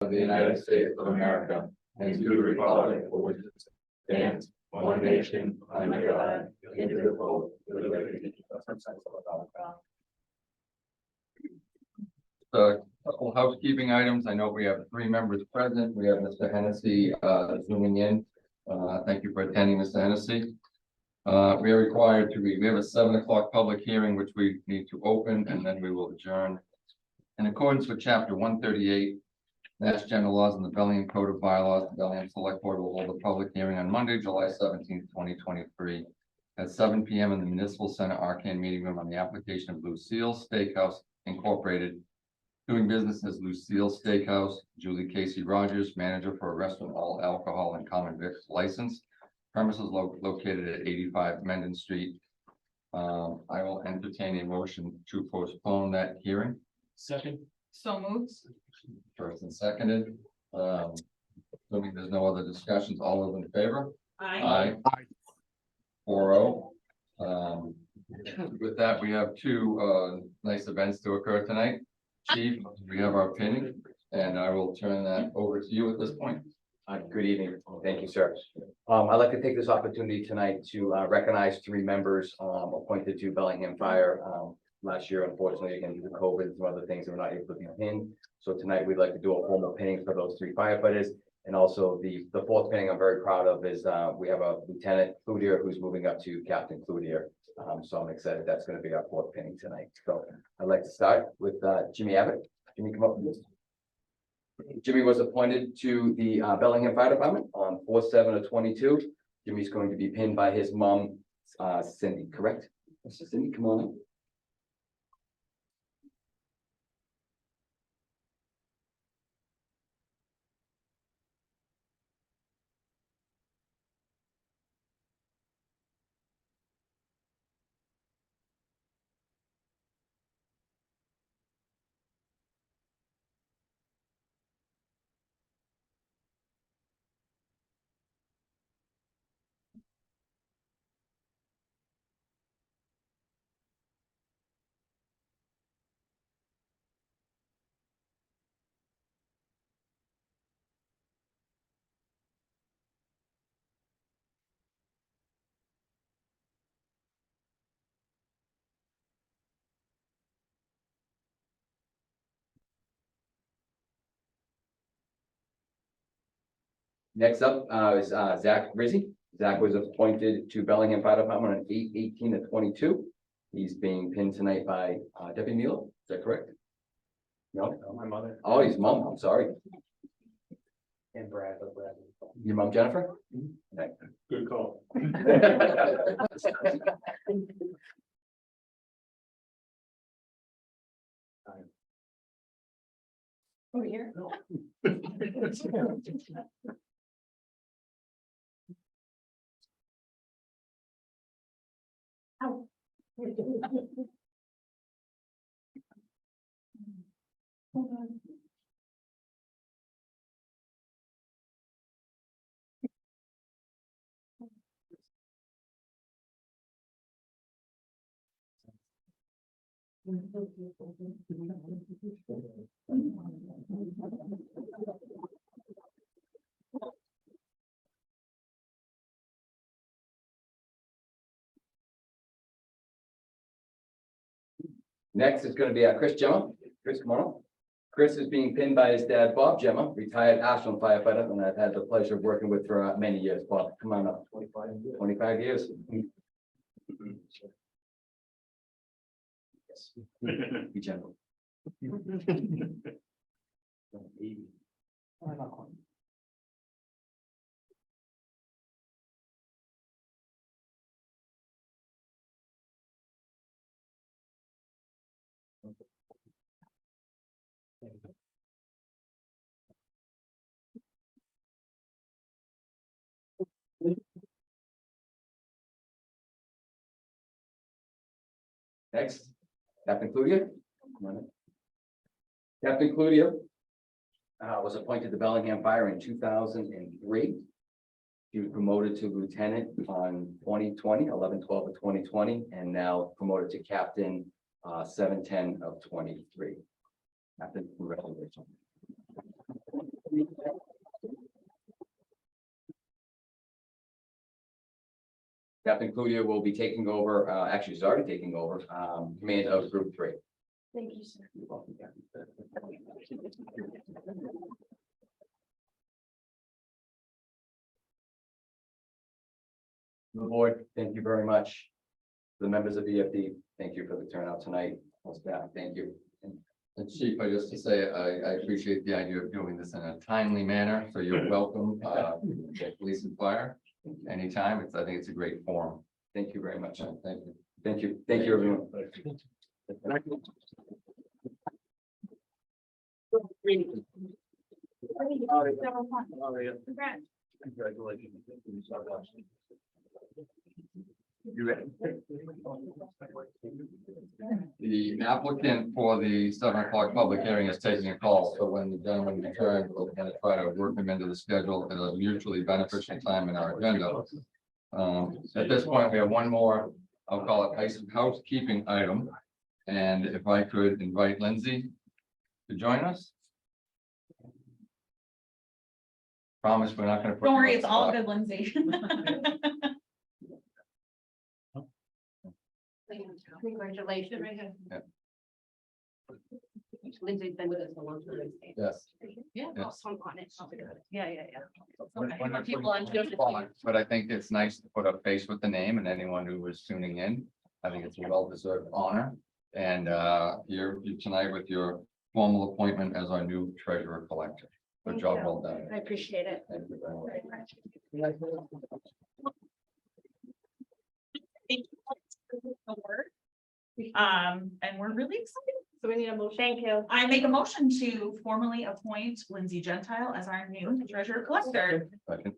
of the United States of America and to the republic for which it stands, one nation, under God, indivisible, with liberty and justice for all. A couple housekeeping items. I know we have 3 members present. We have Mr. Hennessy zooming in. Thank you for attending, Mr. Hennessy. We are required to we have a 7 o'clock public hearing, which we need to open, and then we will adjourn. In accordance with Chapter 138, Mass General Laws and the Bellingham Code of Bylaws, the Bellingham Select Board will hold a public hearing on Monday, July 17th, 2023, at 7 p.m. in the Municipal Center Arcane Meeting Room on the application of Lucille Steakhouse Incorporated, doing business as Lucille Steakhouse, Julie Casey Rogers, manager for a restaurant, all alcohol and common vic license. Premises located at 85 Mendon Street. I will entertain a motion to postpone that hearing. Second. So moves. First and seconded. Assuming there's no other discussions, all those in favor? Aye. 4-0. With that, we have 2 nice events to occur tonight. Chief, we have our pinning, and I will turn that over to you at this point. Good evening. Thank you, sir. I'd like to take this opportunity tonight to recognize 3 members appointed to Bellingham Fire. Last year, unfortunately, again, due to COVID and some other things, we were not able to be pinned. So tonight, we'd like to do a formal pinning for those 3 firefighters. And also the 4th pinning I'm very proud of is we have a Lieutenant Cloutier who's moving up to Captain Cloutier. So I'm excited that's going to be our 4th pinning tonight. So I'd like to start with Jimmy Abbott. Jimmy, come up with this. Jimmy was appointed to the Bellingham Fire Department on 4/7/22. Jimmy's going to be pinned by his mom, Cindy, correct? Mr. Cindy, come on in. Next up is Zach Rizzi. Zach was appointed to Bellingham Fire Department on 8/18/22. He's being pinned tonight by Deputy Neal. Is that correct? No, My mother. oh, his mom. I'm sorry. And Brad. Your mom, Jennifer? Good call. Over here. Ow. Hold on. Next is going to be Chris Gemma. Chris, come on up. Chris is being pinned by his dad, Bob Gemma, retired Ashland firefighter, and I've had the pleasure of working with for many years. Bob, come on up. 25 years. Yes. Be gentle. Next, Captain Cloutier. Come on in. Captain Cloutier was appointed to Bellingham Fire in 2003. He was promoted to lieutenant on 2020, 11/12/2020, and now promoted to captain 7/10/23. Captain, congratulations. Captain Cludia will be taking over, actually, he's already taking over, command of Group 3. Thank you, sir. You're welcome, Captain. The board, thank you very much. The members of EFD, thank you for the turnout tonight. Staff, thank you. And Chief, I just to say, I appreciate the idea of doing this in a timely manner, so you're welcome, police and fire, anytime. I think it's a great forum. Thank you very much. Thank you. Thank you. Thank you, everyone. Congrats. Congratulations. You ready? The applicant for the 7 o'clock public hearing is taking a call, so when the gentleman returns, we're going to try to work him into the schedule at a mutually beneficial time in our agenda. At this point, we have one more, I'll call it housekeeping item. And if I could invite Lindsay to join us. Promise we're not going to. Don't worry, it's all good, Lindsay. Congratulations. Yeah. Lindsay's been with us a long time. Yes. Yeah. Yeah. Some on it. Yeah, yeah, yeah. We're not People on putting you on the spot, but I think it's nice to put a face with the name, and anyone who was tuning in, I think it's a well-deserved honor. And you're tonight with your formal appointment as our new treasurer collector. Good Thank job, you. well done. I appreciate it. Thank you very much. And we're really excited. So we need a motion. Thank you. I make a motion to formally appoint Lindsay Gentile as our new treasurer collector. Second.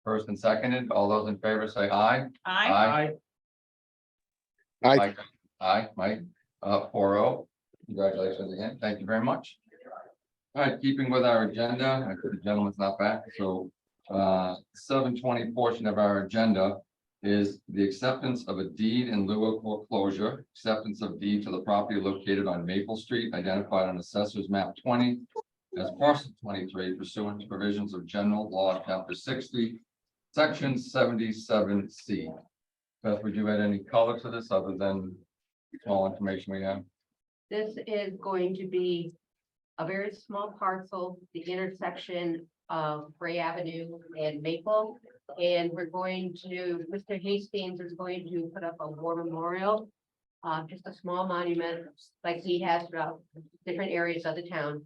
First and seconded, all those in favor say aye. I Aye. Aye, Mike, 4-0. Congratulations again. Thank you very much. All right, keeping with our agenda, the gentleman's not back, so 7:20 portion of our agenda is the acceptance of a deed in lieu of foreclosure, acceptance of deed to the property located on Maple Street, identified on Assessor's Map 20 as parcel 23 pursuant to provisions of General Law, Chapter 60, Section 77C. Beth, would you add any color to this other than small information we have? This is going to be a very small parcel, the intersection of Gray Avenue and Maple. And we're going to, Mr. Hastings is going to put up a war memorial. Just a small monument like he has throughout different areas of the town.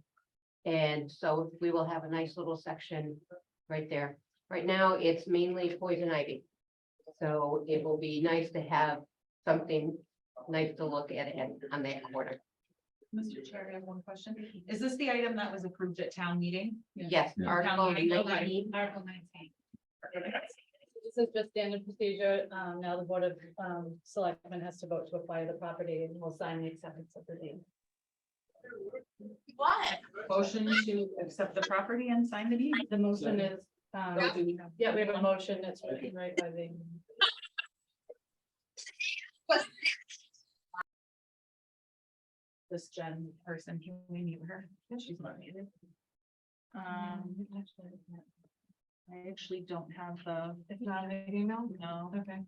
And so we will have a nice little section right there. Right now, it's mainly poison ivy. So it will be nice to have something nice to look at it on that corner. Mr. Chair, I have one question. Is this the item that was approved at town meeting? Yes, Yeah. Article Okay. 19. Article 19. This is just standard procedure. Now the Board of Selectmen has to vote to acquire the property and will sign the acceptance of the deed. What? Motion to accept the property and sign the deed. The motion is, yeah, we have a motion that's written right by the. This Jen person, can we meet her? She's not needed. I actually don't have the. It's not an email? No. Okay.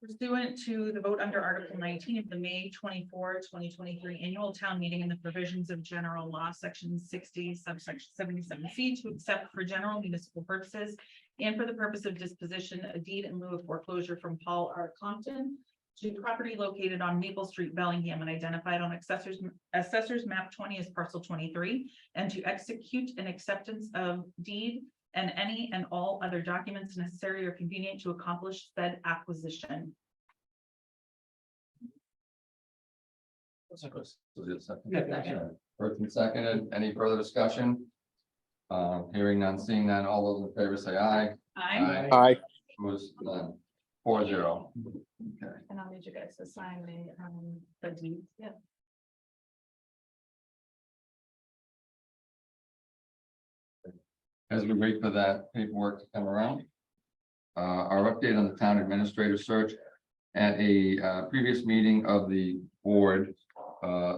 Pursuant to the vote under Article 19 of the May 24, 2023 annual town meeting and the provisions of general law, section 60, subsection 77C, to accept for general municipal purposes and for the purpose of disposition, a deed in lieu of foreclosure from Paul R. Compton to property located on Maple Street, Bellingham, and identified on assessor's map 20 as parcel 23, and to execute an acceptance of deed and any and all other documents necessary or convenient to accomplish said acquisition. So just a second. First and seconded, any further discussion? Hearing none, seeing none, all those in favor say aye. Aye. Opposed, none. 4-0. Okay. And I'll need you guys to sign the deed. Yeah. As we wait for that paperwork to come around. Our update on the town administrator search. At a previous meeting of the board,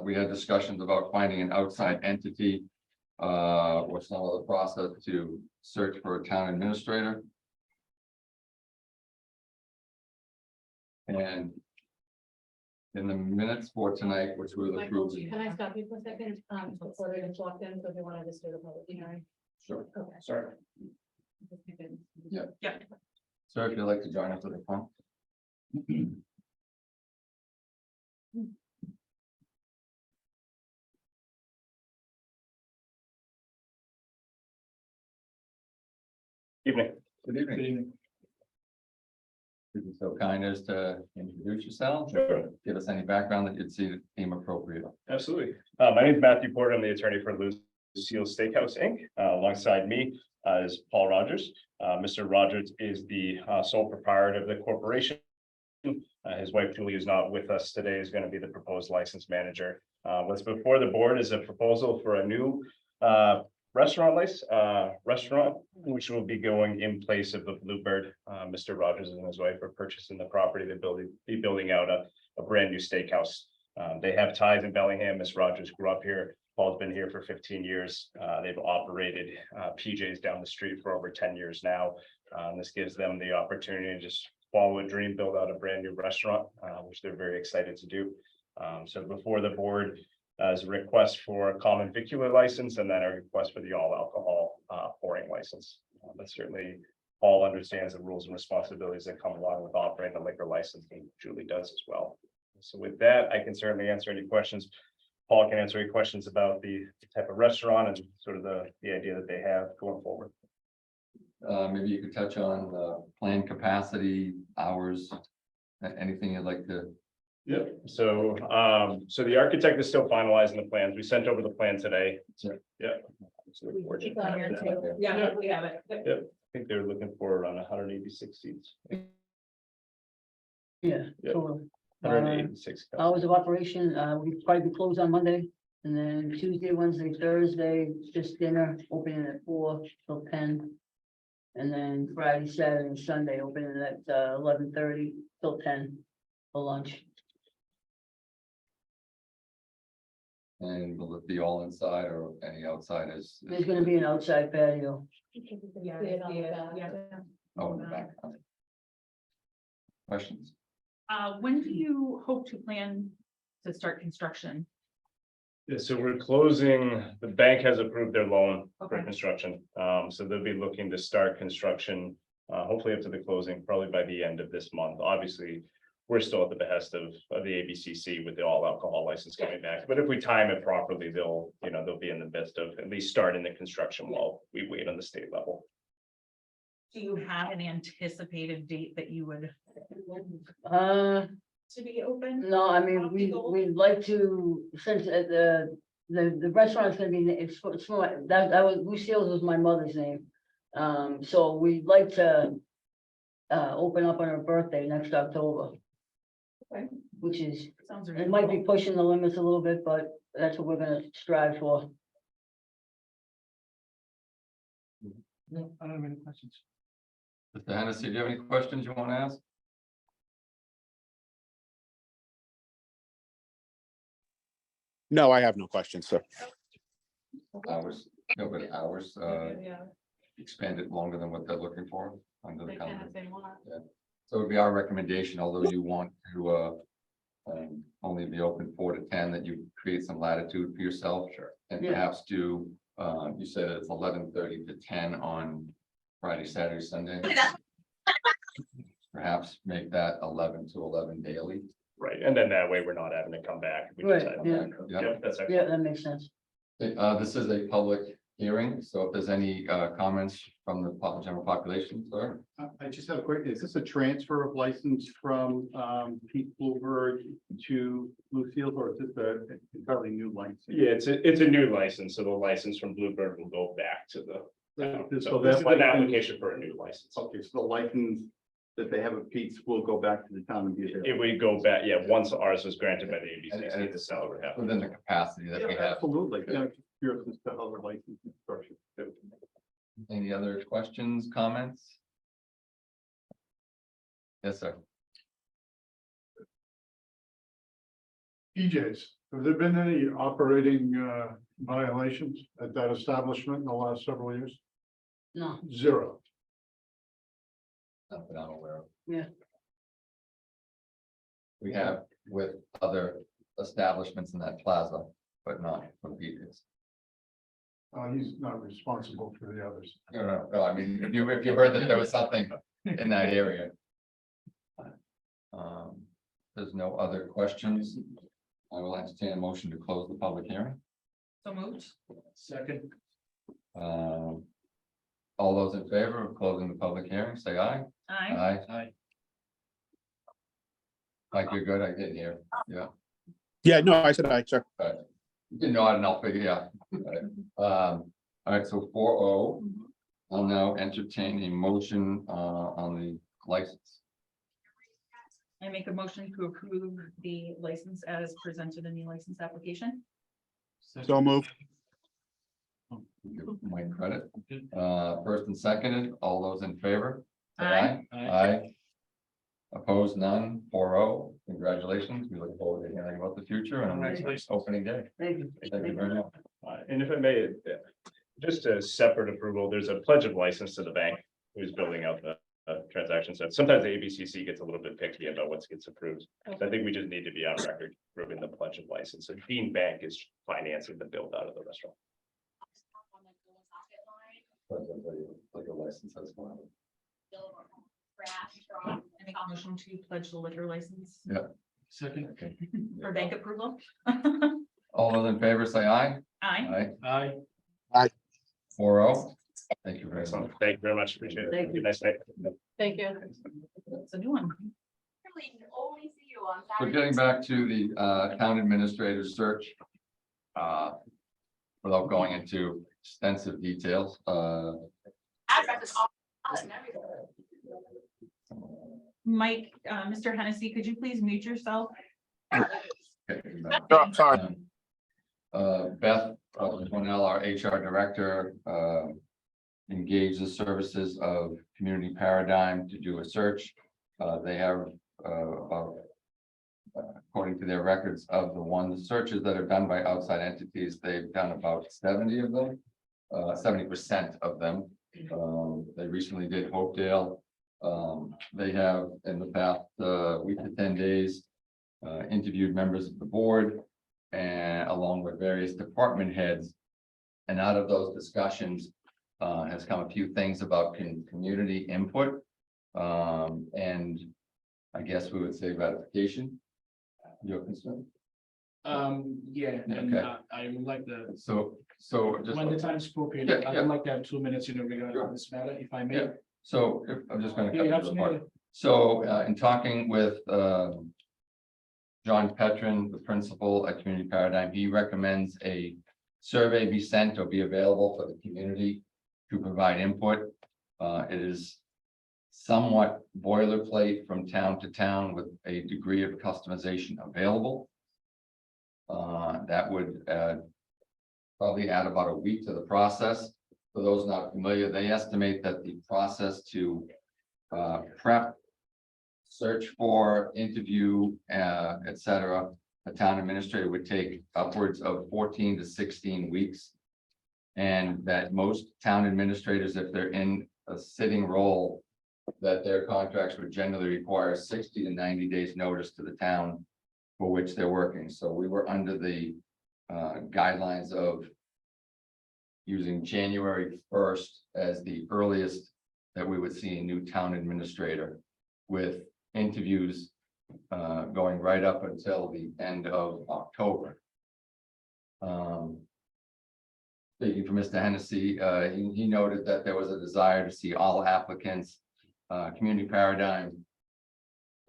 we had discussions about finding an outside entity. Or some other process to search for a town administrator. And in the minutes for tonight, which we will Michael, approve. can I stop you for a second? Before we walk in, so if you want to just do the public hearing. Sure. Okay. Sorry. Yeah. Sir, if you'd like to join us at the front. Evening. Good evening. If you're so kind as to introduce yourself, Sure. give us any background that you'd see that seem appropriate. Absolutely. My name is Matthew Porter. I'm the attorney for Lucille Steakhouse, Inc. Alongside me is Paul Rogers. Mr. Rogers is the sole proprietor of the corporation. His wife Julie is not with us today, is going to be the proposed license manager. What's before the board is a proposal for a new restaurant, which will be going in place of the Bluebird. Mr. Rogers and his wife are purchasing the property. They're building out a brand new steakhouse. They have ties in Bellingham. Miss Rogers grew up here. Paul's been here for 15 years. They've operated PJ's down the street for over 10 years now. This gives them the opportunity to just follow a dream, build out a brand new restaurant, which they're very excited to do. So before the board is a request for a common vicular license and then a request for the all alcohol pouring license. But certainly Paul understands the rules and responsibilities that come along with operating a liquor license, and Julie does as well. So with that, I can certainly answer any questions. Paul can answer any questions about the type of restaurant and sort of the idea that they have going forward. Maybe you could touch on planned capacity, hours, anything you'd like to. Yep. So the architect is still finalizing the plans. We sent over the plan today. Sure. Yeah. It's on here too. Yeah, we have it. Yep. I think they're looking for around 186 seats. Yeah, Yep. so, 186. hours of operation, we probably be closed on Monday, and then Tuesday, Wednesday, Thursday, just dinner, opening at 4 till 10. And then Friday, Saturday, and Sunday, opening at 11:30 till 10 for lunch. And will it be all inside or any outside is? There's gonna be an outside patio. Yeah, yeah. Oh, in the back. Questions? When do you hope to plan to start construction? Yeah, so we're closing, the bank has approved their loan for Okay. construction. So they'll be looking to start construction, hopefully up to the closing, probably by the end of this month. Obviously, we're still at the behest of the ABCC with the all alcohol license coming back. But if we time it properly, they'll be in the midst of at least starting the construction while we wait on the state level. Do you have an anticipated date that you would? To be open? No, I mean, we'd like to, since the restaurant's gonna be, it's for, that was, Lucille's was my mother's name. So we'd like to open up on her birthday next October. Okay. Which is, Sounds. it might be pushing the limits a little bit, but that's what we're gonna strive for. No, I don't have any questions. Mr. Hennessy, do you have any questions you want to ask? No, I have no questions, sir. Hours, no, but hours, Yeah. expanded longer than what they're looking for under the They can calendar. if they want. So it'd be our recommendation, although you want to only be open 4 to 10, that you create some latitude for yourself. Sure. And Yeah. perhaps do, you said it's 11:30 to 10 on Friday, Saturday, Sunday. Perhaps make that 11 to 11 daily. Right, and then that way we're not having to come back. We Right, decide. yeah. Yeah. That's Yeah, excellent. that makes sense. This is a public hearing, so if there's any comments from the general population, sir. I just have a quick, is this a transfer of license from Pete Bluebird to Lucille, or is this a entirely new license? Yeah, it's a new license, so the license from Bluebird will go back to the. So This is that an license- application for a new license. Okay, so the license that they have at Pete's will go back to the town and be It there. would go back, yeah, once ours was granted by the And ABCC, the it's seller would have. within the capacity that we have. Absolutely, yeah, just curious as to how the licensing structure. Any other questions, comments? Yes, sir. PJ's, have there been any operating violations at that establishment in the last several years? No, Zero. Not that I'm aware of. Yeah. We have with other establishments in that plaza, but not from Peter's. He's not responsible for the others. No, I mean, if you heard that there was something in that area. There's no other questions. I will entertain a motion to close the public hearing. So moved. Second. All those in favor of closing the public hearing, say aye. Aye. Aye. Mike, you're good, I did hear, yeah. Yeah, no, I said aye, sir. You can nod and I'll figure, yeah. All right, so 4-0. I'll now entertain a motion on the license. I make a motion to approve the license as presented in the license application. So moved. Give Mike credit. First and seconded, all those in favor? Say Aye. Aye. Opposed, none, 4-0. Congratulations. We look forward to hearing about the future and Congratulations. opening day. thank you. Thank you very much. And if I may, just a separate approval, there's a pledge of license to the bank who's building out the transaction. So sometimes the ABCC gets a little bit picky about what gets approved. So I think we just need to be on record approving the pledge of license. So Dean Bank is financing the build out of the restaurant. Like a license as well. I make a motion to pledge the liquor license Second. Okay. for bank approval. All those in favor, say aye. Aye. Aye. 4-0. Thank you very much. Excellent. Thank you very much. Appreciate it. Thank you. Good night. Thank you. It's a new one. So getting back to the town administrator's search. Without going into extensive details, Mike, Mr. Hennessy, could you please mute yourself? Sorry. Beth Cornell, our HR director, engaged the services of Community Paradigm to do a search. They have, according to their records of the searches that are done by outside entities, they've done about 70 of them, 70% of them. They recently did Hopedale. They have in the past week to 10 days interviewed members of the board and along with various department heads. And out of those discussions has come a few things about community input. And I guess we would say ratification. Your concern? Yeah, and I would like the, So just. when the time is appropriate, Yeah, I yeah. would like to have 2 minutes, regarding Sure. this matter, if I may. Yeah. So I'm just gonna Yeah, cut to the part. absolutely. So in talking with John Petrin, the principal at Community Paradigm, he recommends a survey be sent or be available for the community to provide input. It is somewhat boilerplate from town to town with a degree of customization available. That would probably add about a week to the process. For those not familiar, they estimate that the process to prep, search for, interview, etc., a town administrator would take upwards of 14 to 16 weeks. And that most town administrators, if they're in a sitting role, that their contracts would generally require 60 to 90 days notice to the town for which they're working. So we were under the guidelines of using January 1st as the earliest that we would see a new town administrator, with interviews going right up until the end of October. Speaking for Mr. Hennessy, he noted that there was a desire to see all applicants. Community Paradigm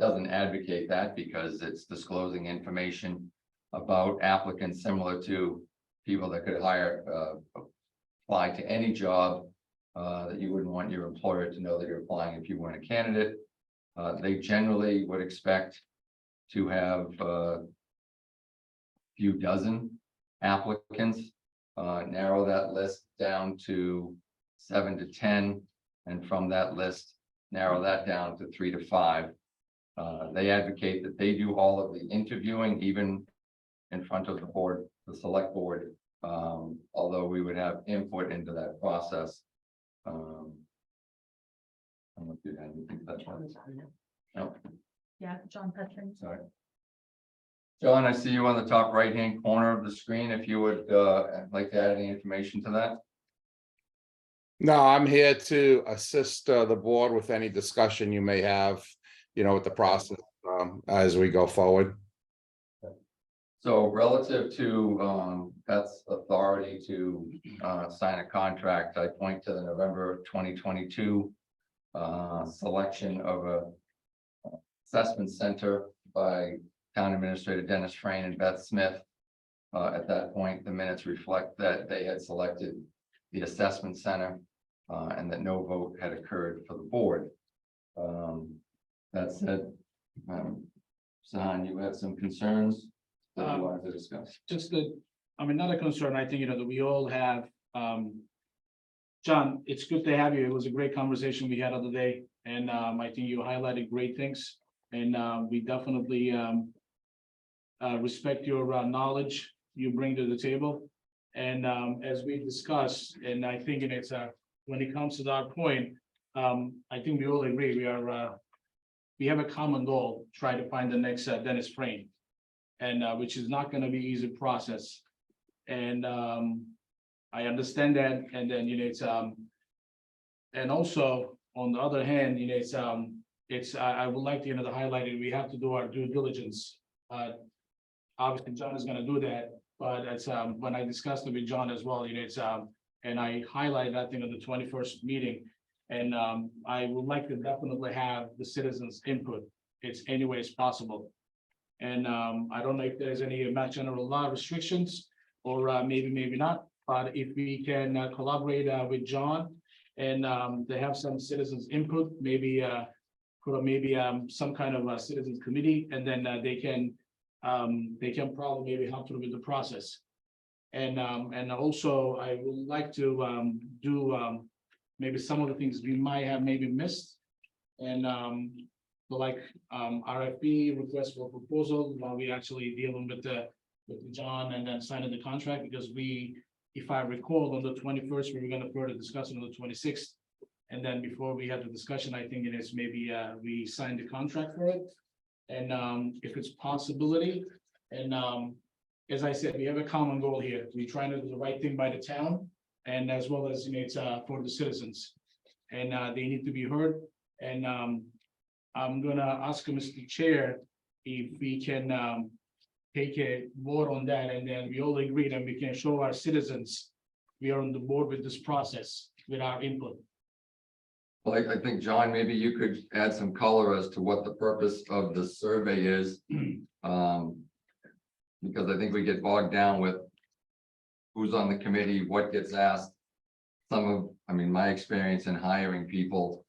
doesn't advocate that because it's disclosing information about applicants similar to people that could apply to any job that you wouldn't want your employer to know that you're applying if you weren't a candidate. They generally would expect to have a few dozen applicants, narrow that list down to 7 to 10, and from that list, narrow that down to 3 to 5. They advocate that they do all of the interviewing, even in front of the board, the select board. Although we would have input into that process. I don't know if you had anything to touch on. No, Yeah, John Petrin. sorry. John, I see you on the top right-hand corner of the screen. If you would like to add any information to that. No, I'm here to assist the board with any discussion you may have, with the process as we go forward. So relative to Beth's authority to sign a contract, I point to the November 2022 selection of a assessment center by Town Administrator Dennis Frayne and Beth Smith. At that point, the minutes reflect that they had selected the assessment center and that no vote had occurred for the board. That said, Sahan, you had some concerns that you wanted to discuss. Just that, not a concern, I think, that we all have, John, it's good to have you. It was a great conversation we had the other day, and I think you highlighted great things, and we definitely respect your knowledge you bring to the table. And as we discussed, and I think it's when it comes to that point, I think we all agree we have a common goal, try to find the next Dennis Frayne, and which is not going to be easy process. And I understand that, and then and also on the other hand, I would like to to highlight it. We have to do our due diligence. Obviously, John is going to do that, but it's when I discussed it with John as well, and I highlighted that thing at the 21st meeting, and I would like to definitely have the citizens' input. It's any way as possible. And I don't know if there's any Mass General Law restrictions, or maybe not, but if we can collaborate with John and they have some citizens' input, maybe some kind of a citizens committee, and then they can probably maybe help with the process. And also I would like to do maybe some of the things we might have maybe missed, and like RFP, request for proposal, while we actually dealing with John and then signing the contract, because if I recall, on the 21st, we were going to further discuss on the 26th. And then before we had the discussion, I think it is maybe we signed the contract for it. And if it's possibility, and as I said, we have a common goal here. We're trying to do the right thing by the town, and as well as it's for the citizens, and they need to be heard. And I'm gonna ask Mr. Chair if we can take a vote on that, and then we all agree that we can show our citizens we are on the board with this process with our input. Well, I think, John, maybe you could add some color as to what the purpose of the survey is. Because I think we get bogged down with who's on the committee, what gets asked. My experience in hiring people,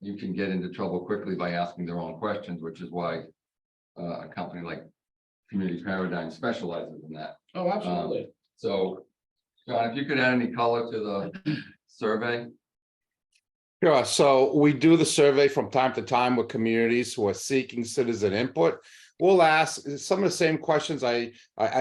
you can get into trouble quickly by asking the wrong questions, which is why a company like Community Paradigm specializes in that. Oh, absolutely. So, John, if you could add any color to the survey. Sure. So we do the survey from time to time with communities who are seeking citizen input. We'll ask some of the same questions. I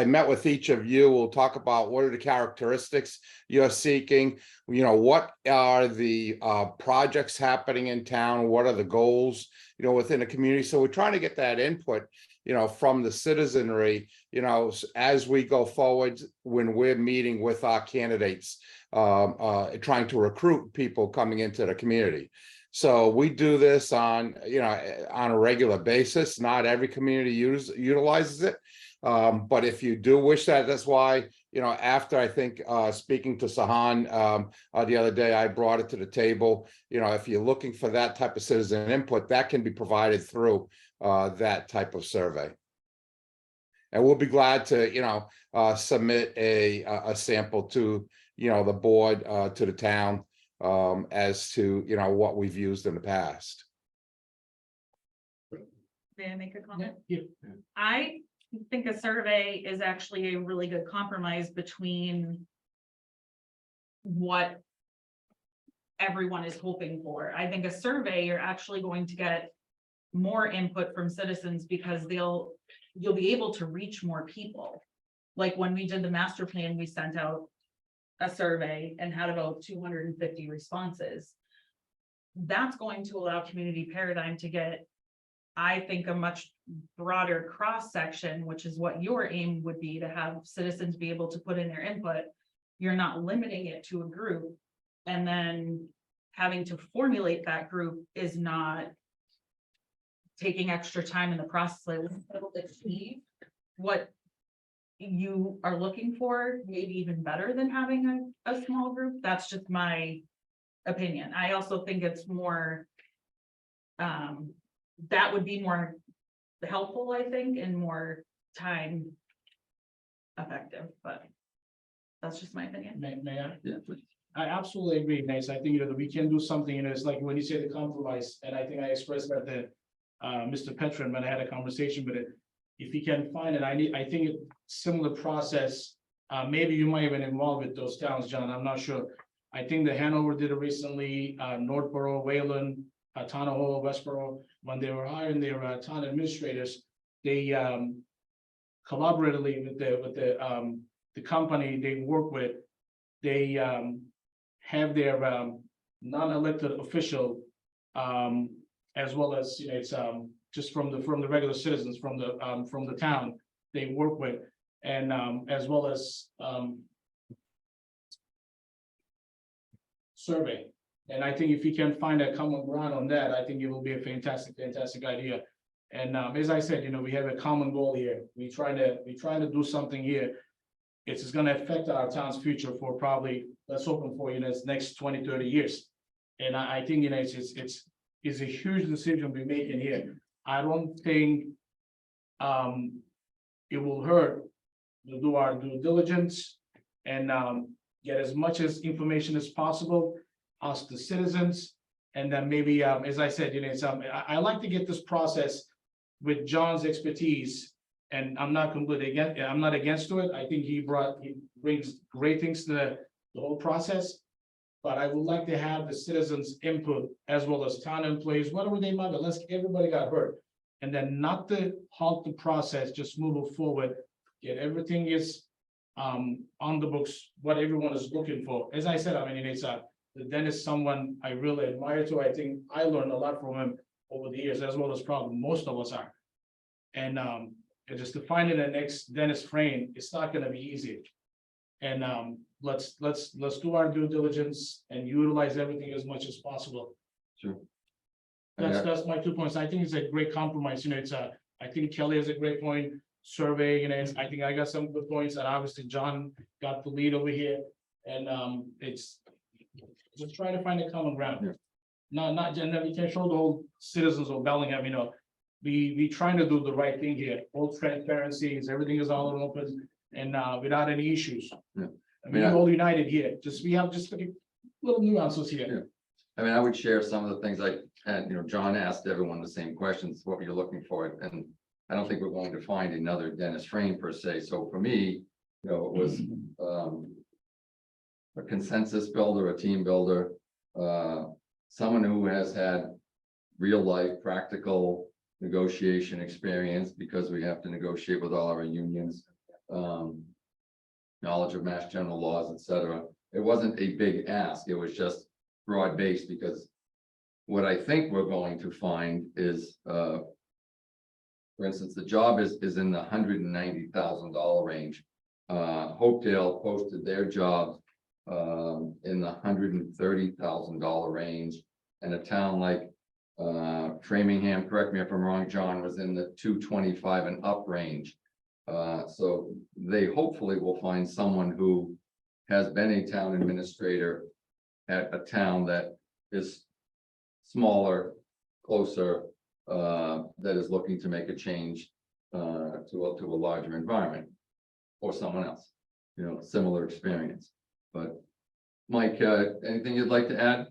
met with each of you. We'll talk about what are the characteristics you're seeking. What are the projects happening in town? What are the goals, within the community? So we're trying to get that input, from the citizenry, as we go forward when we're meeting with our candidates, trying to recruit people coming into the community. So we do this on a regular basis. Not every community utilizes it. But if you do wish that, that's why, after I think speaking to Sahan the other day, I brought it to the table. If you're looking for that type of citizen input, that can be provided through that type of survey. And we'll be glad to, submit a sample to, the board, to the town, as to, what we've used in the past. May I make a comment? Yeah. I think a survey is actually a really good compromise between what everyone is hoping for. I think a survey, you're actually going to get more input from citizens because you'll be able to reach more people. Like when we did the master plan, we sent out a survey and had about 250 responses. That's going to allow Community Paradigm to get, I think, a much broader cross-section, which is what your aim would be, to have citizens be able to put in their input. You're not limiting it to a group, and then having to formulate that group is not taking extra time in the process. Like, we'll be able to achieve what you are looking for, maybe even better than having a small group. That's just my opinion. I also think it's more, that would be more helpful, I think, and more time effective, but that's just my opinion. May I? Yeah. I absolutely agree, Nancy. I think, that we can do something, it's like when you say the compromise, and I think I expressed that to Mr. Petron when I had a conversation with it. If you can find it, I think it's similar process. Maybe you might have been involved with those towns, John, I'm not sure. I think the Hanover did it recently, Northborough, Wayland, Town Hall, Westboro, when they were hiring their town administrators, they collaboratively with the company they work with, they have their non-elected official, as well as, it's just from the regular citizens from the town they work with, and as well as survey. And I think if you can find a common ground on that, I think it will be a fantastic idea. And as I said, we have a common goal here. We trying to do something here. It's going to affect our town's future for probably, let's hope for, next 20, 30 years. And I think, it's a huge decision we're making here. I don't think it will hurt to do our due diligence and get as much information as possible, ask the citizens, and then maybe, as I said, I like to get this process with John's expertise, and I'm not completely against, I'm not against to it. I think he brings great things to the whole process. But I would like to have the citizens' input as well as town employees, whatever they might be, let's, everybody got hurt. And then not to halt the process, just move it forward, get everything is on the books, what everyone is looking for. As I said, the Dennis, someone I really admire too. I think I learned a lot from him over the years, as well as probably most of us are. And just to find in the next Dennis frame, it's not gonna be easy. And let's do our due diligence and utilize everything as much as possible. Sure. That's my 2 points. I think it's a great compromise. I think Kelly has a great point. Survey, I think I got some good points, and obviously John got the lead over here. And it's just trying to find a common ground. Yeah. Not we can't show the whole citizens of Bellingham, we trying to do the right thing here. Full transparency, everything is all open and without any issues. Yeah. We're all united here. We have just a little nuances here. Yeah. I would share some of the things John asked everyone the same questions, what you're looking for, and I don't think we're going to find another Dennis Frame per se. So for me, it was a consensus builder, a team builder, someone who has had real life practical negotiation experience, because we have to negotiate with all our unions, knowledge of mass general laws, etc. It wasn't a big ask, it was just broad based, because what I think we're going to find is, for instance, the job is in the $190,000 range. Hopedale posted their job in the $130,000 range, and a town like Framingham, correct me if I'm wrong, John, was in the 225 and up range. So they hopefully will find someone who has been a town administrator at a town that is smaller, closer, that is looking to make a change to a larger environment, or someone else, similar experience. But Mike, anything you'd like to add?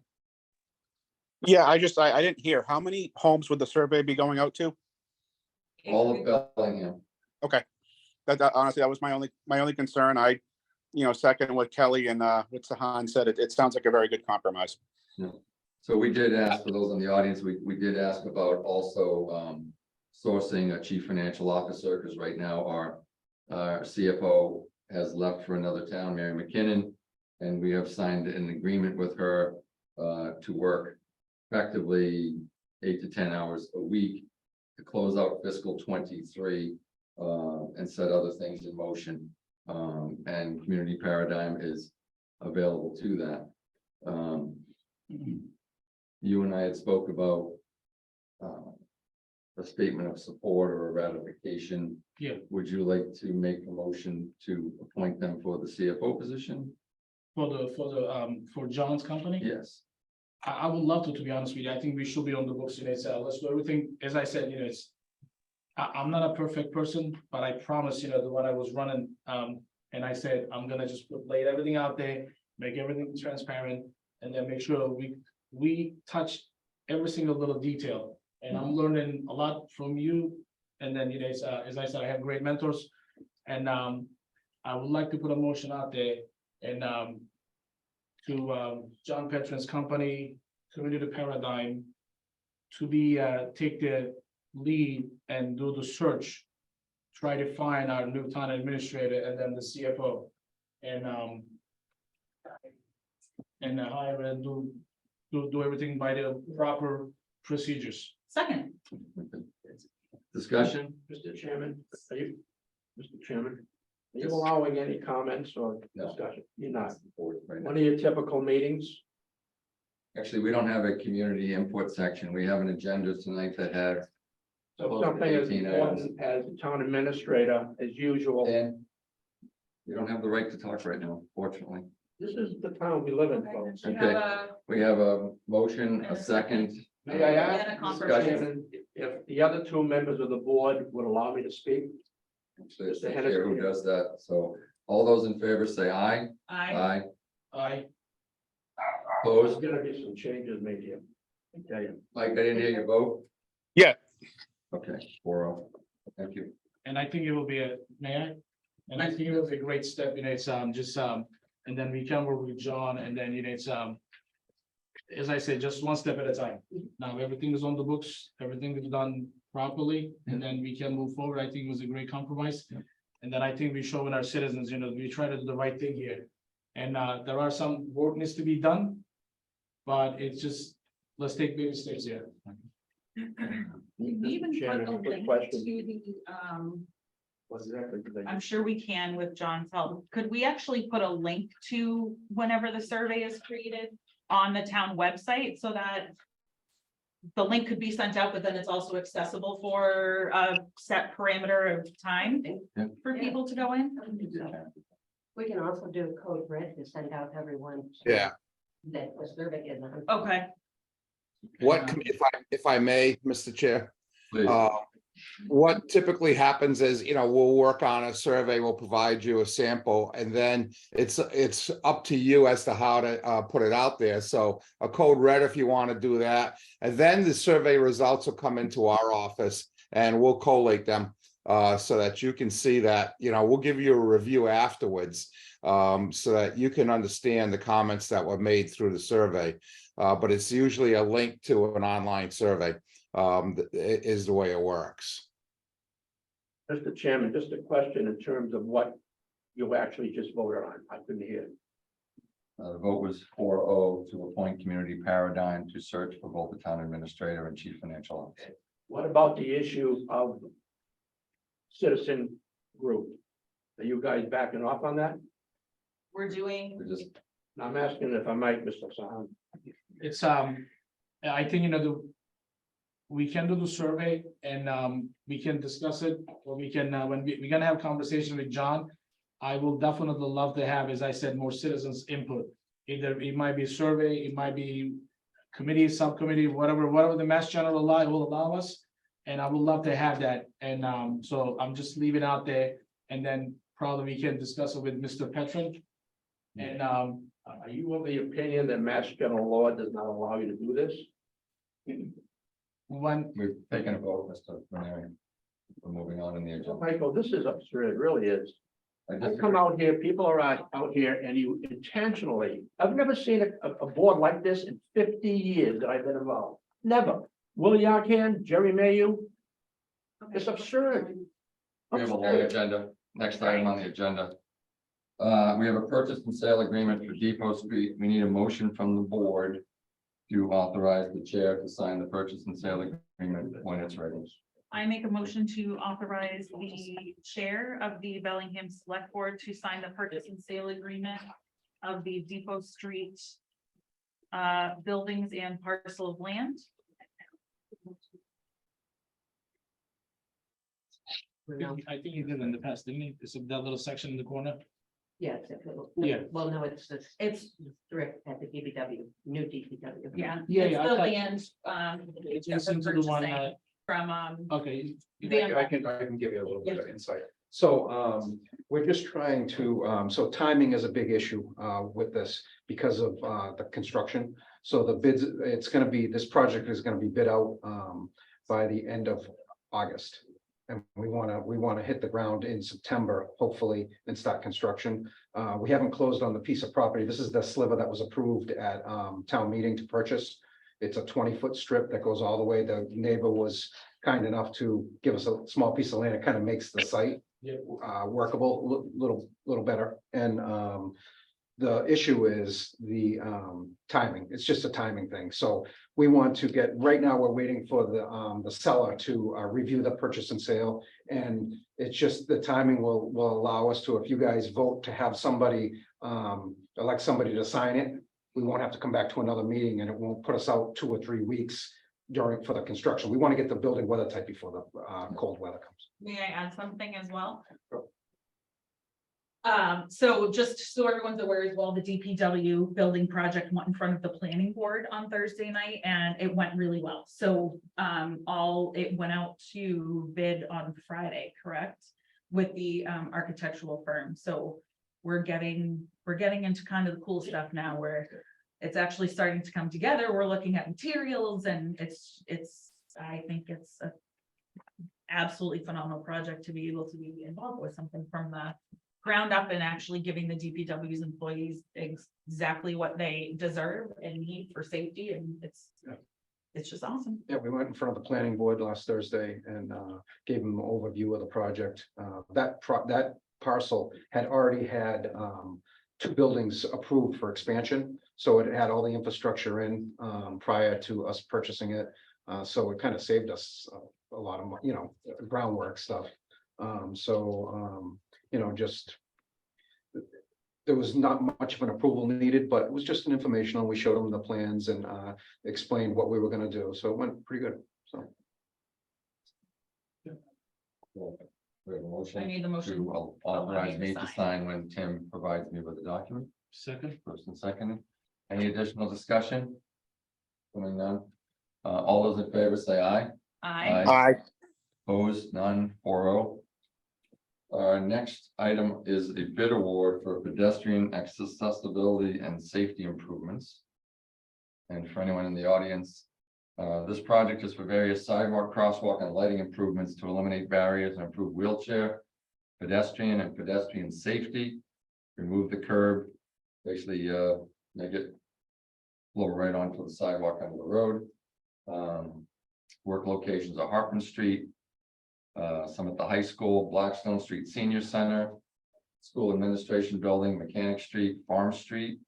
Yeah, I didn't hear. How many homes would the survey be going out to? All of Bellingham. Okay. That honestly, that was my only concern. I, second what Kelly and what Sahan said, it sounds like a very good compromise. Yeah. So we did ask, for those in the audience, we did ask about also sourcing a chief financial officer, because right now our CFO has left for another town, Mary McKinnon. And we have signed an agreement with her to work effectively 8 to 10 hours a week to close out fiscal 23 and set other things in motion. And Community Paradigm is available to that. You and I had spoke about a statement of support or a ratification. Yeah. Would you like to make a motion to appoint them for the CFO position? For John's company? Yes. I would love to be honest with you. I think we should be on the books, let's do everything, as I said, I'm not a perfect person, but I promise, that when I was running, and I said, I'm gonna just lay everything out there, make everything transparent, and then make sure we touch every single little detail. And I'm learning a lot from you. And then, as I said, I have great mentors. And I would like to put a motion out there and to John Petron's company, Community Paradigm, to be take the lead and do the search, try to find our new town administrator and then the CFO, and hire and do everything by the proper procedures. Second, Discussion? Mr. Chairman, are you, Mr. Chairman, are Yes. you allowing any comments or No. discussion? You're not. Right now. One of your typical meetings, Actually, we don't have a community input section. We have an agenda tonight that has. so close to something as 18 important as the town administrator, as usual. And you don't have the right to talk right now, fortunately. This is the town we live in, folks. we Okay. have a, We have a motion, a second. May I and a ask, Mr. confirmation. Chairman, if the other two members of the board would allow me to speak? Actually, it's the chair who does that. So all those in favor say aye. I, I There's Opposed? gonna be some changes made here. I tell you. Mike, I didn't hear you vote. Yeah. Okay, 4-0. Thank you. And I think it will be may I? And I think it will be a great step, it's just and then we can work with John, and then it's as I said, just one step at a time. Now, everything is on the books, everything is done properly, and then we can move forward. I think it was a great compromise. And then I think we show in our citizens, we try to do the right thing here. And there are some work needs to be done. But it's just, let's take baby steps here. we even put Chairman, a quick link question. to the, What exactly do they? I'm sure we can with John's help. Could we actually put a link to whenever the survey is created on the town website so that the link could be sent out, but then it's also accessible for a set parameter of time Yeah. for people to go in? We can also do a code red to send out to everyone. Yeah. That the survey is on. Okay, What, if I may, Mr. Chair? Please. What typically happens is, we'll work on a survey, we'll provide you a sample, and then it's up to you as to how to put it out there. So a code red if you want to do that, and then the survey results will come into our office and we'll collate them so that you can see that, we'll give you a review afterwards so that you can understand the comments that were made through the survey. But it's usually a link to an online survey. Is the way it works. Mr. Chairman, just a question in terms of what you actually just voted on. I couldn't hear. The vote was 4-0 to appoint Community Paradigm to search for both the town administrator and chief financial officer. What about the issue of citizen group? Are you guys backing off on that? we're doing, We just, I'm asking if I might, Mr. Sahan. It's I think we can do the survey and we can discuss it, or we can when we're gonna have conversation with John. I will definitely love to have, as I said, more citizens input. Either it might be a survey, it might be committee, subcommittee, whatever the Mass General law will allow us. And I would love to have that. And so I'm just leaving out there, and then probably we can discuss it with Mr. Petron. And Are you of the opinion that Mass General Law does not allow you to do this? when we've taken a vote, Mr. Maneri. We're moving on in the agenda. Michael, this is absurd, it really is. I I disagree. come out here, people are out here and you intentionally, I've never seen a board like this in 50 years that I've been involved. Never. Will Yarkan, Jerry Mayu, it's absurd. We have a long agenda. Next item on the agenda. We have a purchase and sale agreement for Depot Street. We need a motion from the board to authorize the chair to sign the purchase and sale agreement when it's ready. I make a motion to authorize the chair of the Bellingham Select Board to sign the purchase and sale agreement of the Depot Street buildings and parcel of land. I think you did in the past, didn't you? It's that little section in the corner. Yeah. Yeah. Well, no, it's It's, direct at the DPW, new DPW. yeah. Yeah, it's yeah, I the thought- land, It's yeah, into the one, purchasing from, okay, I can give you a little bit of insight. So we're just trying to, so timing is a big issue with this because of the construction. So the bids, this project is gonna be bid out by the end of August. And we wanna hit the ground in September, hopefully, and start construction. We haven't closed on the piece of property. This is the sliver that was approved at town meeting to purchase. It's a 20-foot strip that goes all the way. The neighbor was kind enough to give us a small piece of land. It kind of makes the site Yeah. workable, little better. And the issue is the timing. It's just a timing thing. So we want to get, right now, we're waiting for the seller to review the purchase and sale. And it's just the timing will allow us to, if you guys vote to have somebody, elect somebody to sign it, we won't have to come back to another meeting and it won't put us out 2 or 3 weeks for the construction. We want to get the building weather tight before the cold weather comes. may I add something as well? So just so everyone's aware as well, the DPW building project went in front of the planning board on Thursday night and it went really well. So it went out to bid on Friday, correct? With the architectural firm. So we're getting into kind of the cool stuff now where it's actually starting to come together. We're looking at materials and I think it's a absolutely phenomenal project to be able to be involved with something from the ground up and actually giving the DPW's employees exactly what they deserve and need for safety, and it's just awesome. Yeah, we went in front of the planning board last Thursday and gave them an overview of the project. That parcel had already had 2 buildings approved for expansion. So it had all the infrastructure in prior to us purchasing it. So it kind of saved us a lot of, groundwork stuff. Just there was not much of an approval needed, but it was just an informational. We showed them the plans and explained what we were going to do. So it went pretty good. So. We have a motion. I need the motion. To authorize me to sign when Tim provides me with the document. second. First and second. Any additional discussion? Coming none. All those in favor say aye. Aye. Opposed, none, 4-0. Our next item is a bid award for pedestrian accessibility and safety improvements. And for anyone in the audience, this project is for various sidewalk, crosswalk, and lighting improvements to eliminate barriers and improve wheelchair, pedestrian safety, remove the curb, basically make it flow right onto the sidewalk under the road. Work locations are Harpin Street, some at the high school, Blackstone Street Senior Center, School Administration Building, Mechanic Street, Farm Street,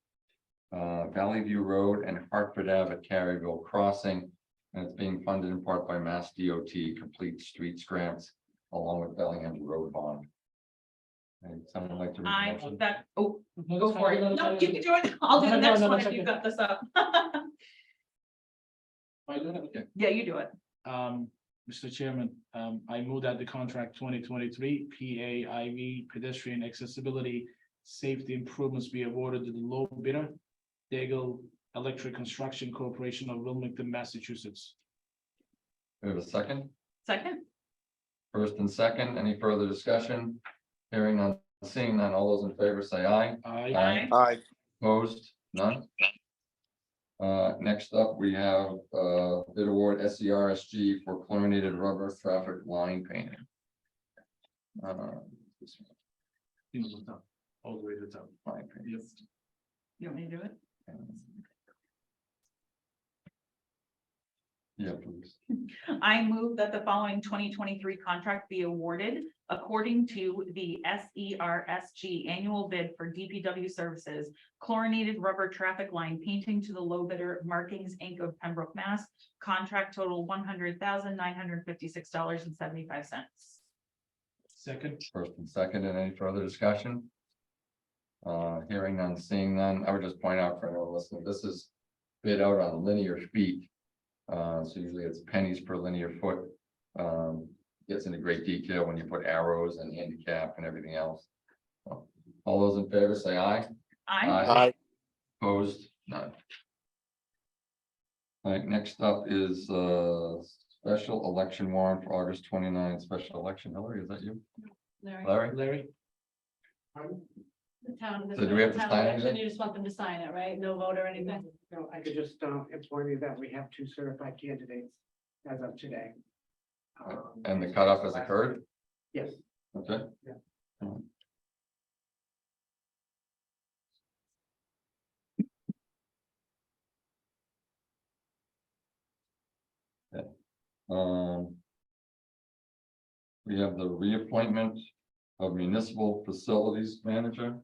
Valley View Road, and Hartford Ave at Caryville Crossing. And it's being funded in part by Mass DOT Complete Streets Grants, along with Bellingham Road Bond. And someone like to read the motion? Go for it. No, you can do it. I'll do the next one if you've got this up. Yeah, you do it. Mr. Chairman, I move that the contract 2023 PAIV pedestrian accessibility safety improvements be awarded to the low bidder, Daigle Electric Construction Corporation of Wilmington, Massachusetts. We have a second. Second. First and second, any further discussion? Hearing none, seeing none, all those in favor say aye. Aye. Aye. Opposed, none. Next up, we have bid award SERSG for chlorinated rubber traffic line painting. You know, the top, all the way to the top. Fine. Yep. You want me to do it? Yeah, please. I move that the following 2023 contract be awarded according to the SERSG annual bid for DPW services, chlorinated rubber traffic line painting to the low bidder Markings Inc. of Pembroke, Mass. Contract total $100,956.75. Second. First and second, and any further discussion? Hearing none, seeing none, I would just point out for anyone listening, this is bid out on linear feet. So usually it's pennies per linear foot. Gets into great detail when you put arrows and handicap and everything else. So, all those in favor say aye. Aye. Opposed, none. All right, next up is special election warrant for August 29th, special election. Hillary, is that you? Larry? Larry. The town. So do we have to town sign election, anything? You just want them to sign it, right? No vote or anything? No, I could just inform you that we have 2 certified candidates as of today. And the cutoff has occurred? Yes. Okay. Yeah. We have the reappointment of municipal facilities manager.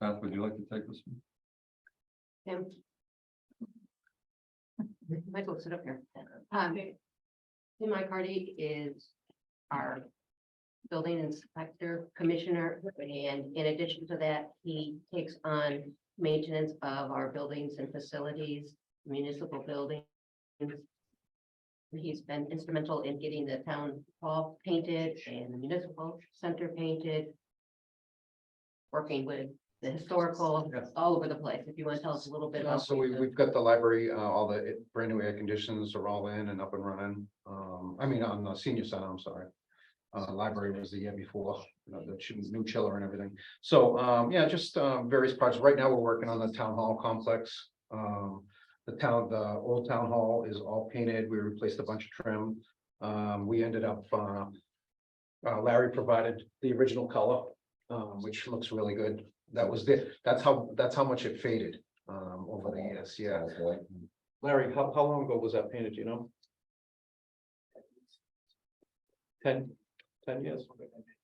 Beth, would you like to take this one? Tim. Might go sit up here. Tim McCarty is our building inspector commissioner, and in addition to that, he takes on maintenance of our buildings and facilities, municipal buildings. He's been instrumental in getting the town hall painted and the municipal center painted. Working with the historical, all over the place. If you want to tell us a little bit about. So we've got the library, all the brand new air conditions are all in and up and running. I mean, on the senior center, I'm sorry. Library was the year before, you know, the new chiller and everything. So, yeah, just various projects. Right now, we're working on the town hall complex. The old town hall is all painted. We replaced a bunch of trim. We ended up, Larry provided the original color, which looks really good. That's how much it faded over the years. Yeah. Larry, how long ago was that painted, you know? 10 years?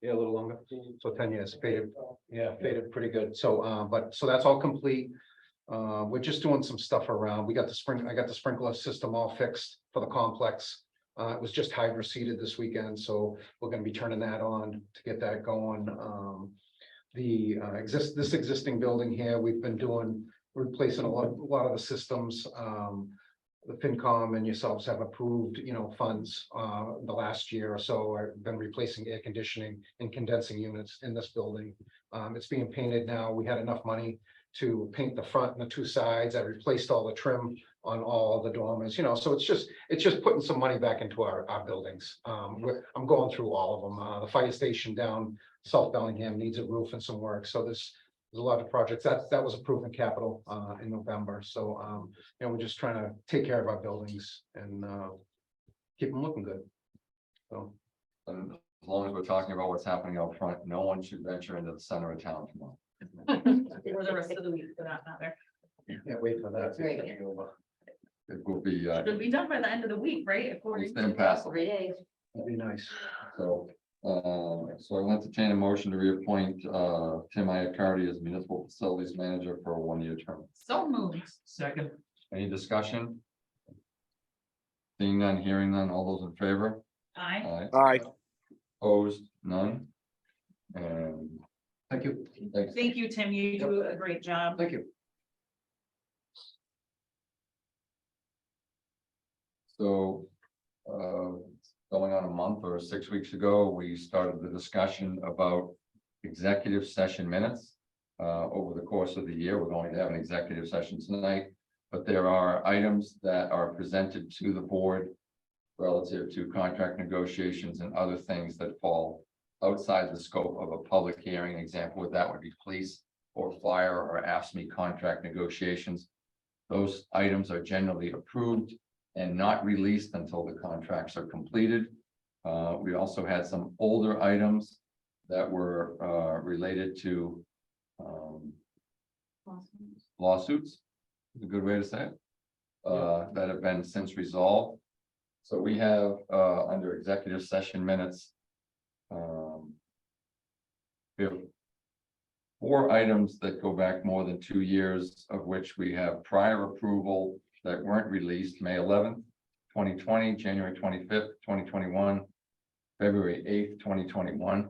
Yeah, a little longer. So 10 years faded. Yeah, faded pretty good. So, so that's all complete. We're just doing some stuff around. I got the sprinkler system all fixed for the complex. It was just hydro seeded this weekend, so we're gonna be turning that on to get that going. This existing building here, we've been replacing a lot of the systems. The FinCom and yourselves have approved, you know, funds the last year or so. I've been replacing air conditioning and condensing units in this building. It's being painted now. We had enough money to paint the front and the 2 sides. I replaced all the trim on all the dormers, you know, so it's just putting some money back into our buildings. I'm going through all of them. The fire station down South Bellingham needs a roof and some work. So there's a lot of projects that was approved in capital in November. So, you know, we're just trying to take care of our buildings and keep them looking good. So. And as long as we're talking about what's happening out front, no one should venture into the center of town tomorrow. Or the rest of the week for that matter. Can't wait for that. Great. It will be, Should be done by the end of the week, right? According it's to. impassable. 3 days. That'd be nice. So, so I want to entertain a motion to reappoint Tim Iacardi as municipal facilities manager for a 1-year term. So moved. Second. Any discussion? Seeing none, hearing none, all those in favor? Aye. Aye. Opposed, none. And Thank you. thanks. Thank you, Tim. You do a great job. Thank you. So, going on a month or 6 weeks ago, we started the discussion about executive session minutes. Over the course of the year, we're going to have an executive session tonight, but there are items that are presented to the board relative to contract negotiations and other things that fall outside the scope of a public hearing. An example of that would be police or fire or AFSCME contract negotiations. Those items are generally approved and not released until the contracts are completed. We also had some older items that were related to lawsuits, is a good way to say it, that have been since resolved. So we have under executive session minutes, we have 4 items that go back more than 2 years, of which we have prior approval that weren't released, May 11th, 2020, January 25th, 2021, February 8th, 2021.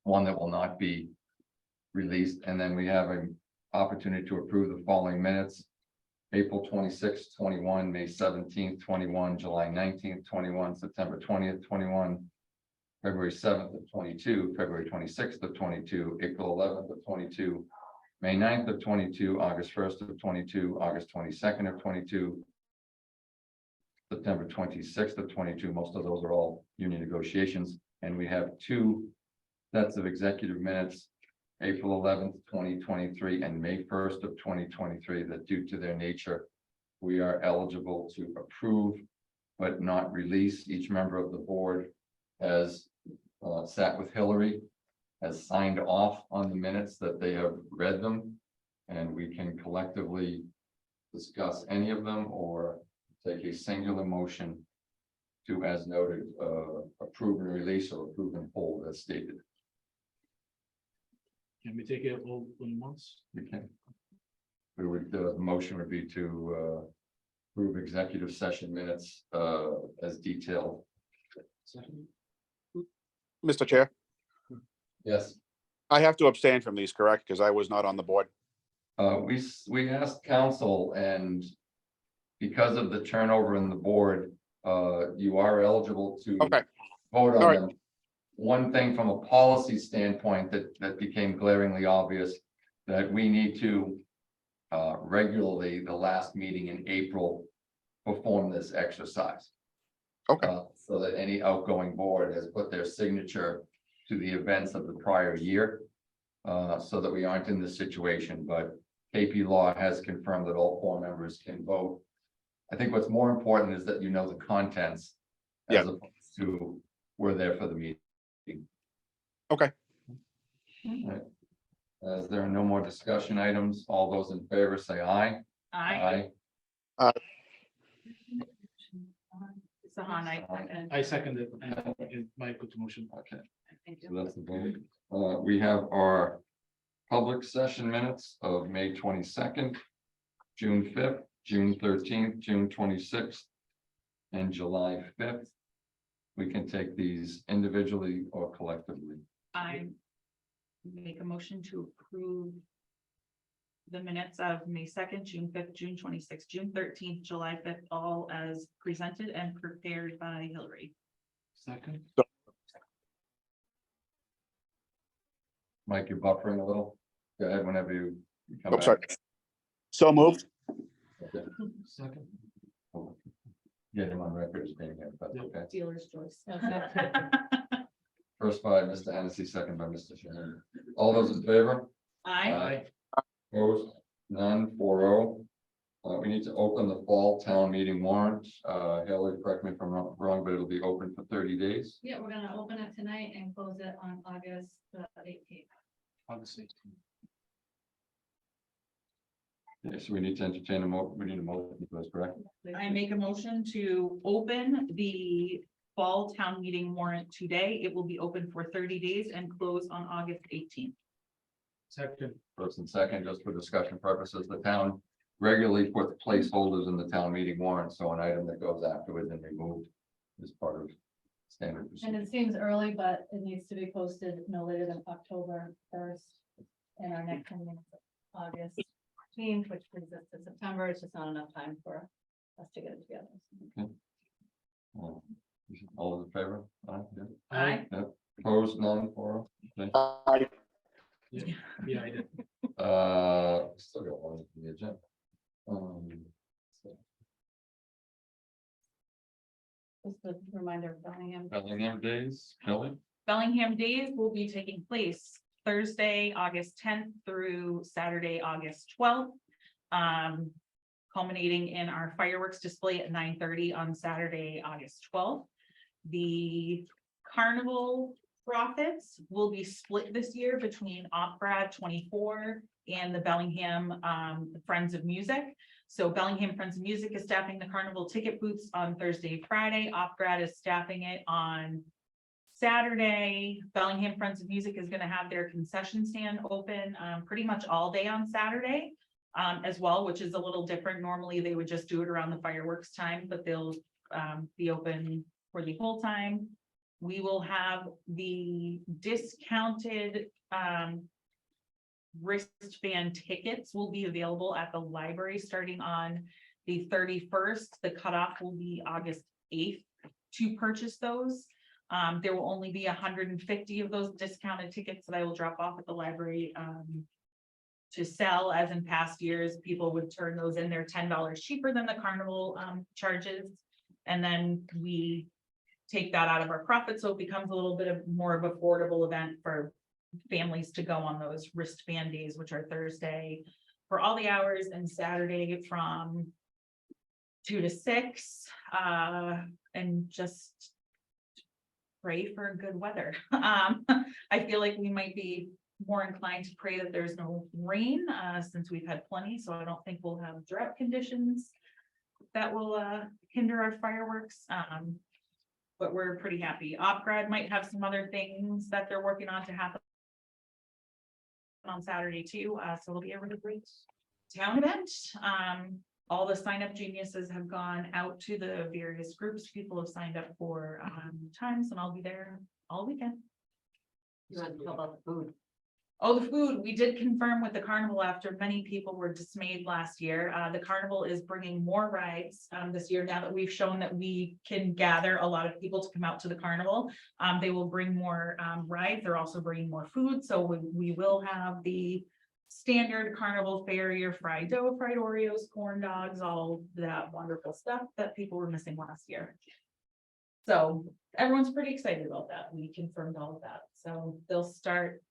One that will not be released, and then we have an opportunity to approve the following minutes. April 26th, 21, May 17th, 21, July 19th, 21, September 20th, 21, February 7th of 22, February 26th of 22, April 11th of 22, May 9th of 22, August 1st of 22, August 22nd of 22, September 26th of 22. Most of those are all union negotiations, and we have 2 sets of executive minutes, April 11th, 2023, and May 1st of 2023, that due to their nature, we are eligible to approve but not release. Each member of the board has sat with Hillary, has signed off on the minutes that they have read them, and we can collectively discuss any of them or take a singular motion to, as noted, approve and release or approve and hold as stated. Can we take it all at once? We can. We would, the motion would be to approve executive session minutes as detailed. Mr. Chair, Yes, I have to abstain from these, correct? Because I was not on the board. we asked council, and because of the turnover in the board, you are eligible to Okay, vote All on right. them. One thing from a policy standpoint that became glaringly obvious, that we need to regularly, the last meeting in April, perform this exercise. Okay. So that any outgoing board has put their signature to the events of the prior year. So that we aren't in this situation, but KP Law has confirmed that all 4 members can vote. I think what's more important is that you know the contents. Yeah. As opposed to, we're there for the meeting. Okay. Right. As there are no more discussion items, all those in favor say aye. Aye. Sahan, I second it, and it might go to motion. Okay, so that's the vote. We have our public session minutes of May 22nd, June 5th, June 13th, June 26th, and July 5th. We can take these individually or collectively. I make a motion to approve the minutes of May 2nd, June 5th, June 26th, June 13th, July 5th, all as presented and prepared by Hillary. Second. Mike, you're buffering a little. Go ahead whenever you come Oh, back. sorry. So moved. Okay. Second. Get him on record as being here, but okay. Dealer's choice. First by Mr. Hennessy, second by Mr. Shannon. All those in favor? Aye. Opposed? None, 4-0. We need to open the fall town meeting warrant. Hillary, correct me if I'm wrong, but it'll be open for 30 days. Yeah, we're gonna open it tonight and close it on August 18th. August 18th. Yes, we need to entertain we need a motion for this, correct? I make a motion to open the fall town meeting warrant today. It will be open for 30 days and close on August 18th. Second. First and second, just for discussion purposes, the town regularly puts placeholders in the town meeting warrant, so an item that goes afterwards and removed is part of standard And procedure. it seems early, but it needs to be posted no later than October 1st. And our next meeting is August 14th, which brings us to September. It's just not enough time for us to get it together. All those in favor? Aye, yeah. Aye. Yep. Opposed, none, 4-0. Okay. Aye. Yeah, I did. Still got one on the agenda. Just a reminder of Bellingham. Bellingham days, Kelly? Bellingham Days will be taking place Thursday, August 10th through Saturday, August 12th. Culminating in our fireworks display at 9:30 on Saturday, August 12th. The carnival profits will be split this year between OpGrad 24 and the Bellingham Friends of Music. So Bellingham Friends of Music is staffing the carnival ticket booths on Thursday, Friday. OpGrad is staffing it on Saturday. Bellingham Friends of Music is going to have their concession stand open pretty much all day on Saturday as well, which is a little different. Normally they would just do it around the fireworks time, but they'll be open for the whole time. We will have the discounted wristband tickets will be available at the library starting on the 31st. The cutoff will be August 8th to purchase those. There will only be 150 of those discounted tickets that I will drop off at the library to sell. As in past years, people would turn those in. They're $10 cheaper than the carnival charges. And then we take that out of our profit. So it becomes a little bit of more of an affordable event for families to go on those wristband days, which are Thursday for all the hours and Saturday from 2 to 6. And just pray for good weather. I feel like we might be more inclined to pray that there's no rain since we've had plenty. So I don't think we'll have drought conditions that will hinder our fireworks. But we're pretty happy. OpGrad might have some other things that they're working on to happen on Saturday too. So it'll be a really great town event. All the sign up geniuses have gone out to the various groups. People have signed up for times, and I'll be there all weekend. You want to talk about the food? Oh, the food, we did confirm with the carnival after many people were dismayed last year. The carnival is bringing more rides this year now that we've shown that we can gather a lot of people to come out to the carnival. They will bring more rides. They're also bringing more food. So we will have the standard carnival fare, your fried dough, fried Oreos, corn dogs, all that wonderful stuff that people were missing last year. So everyone's pretty excited about that. We confirmed all of that. So they'll start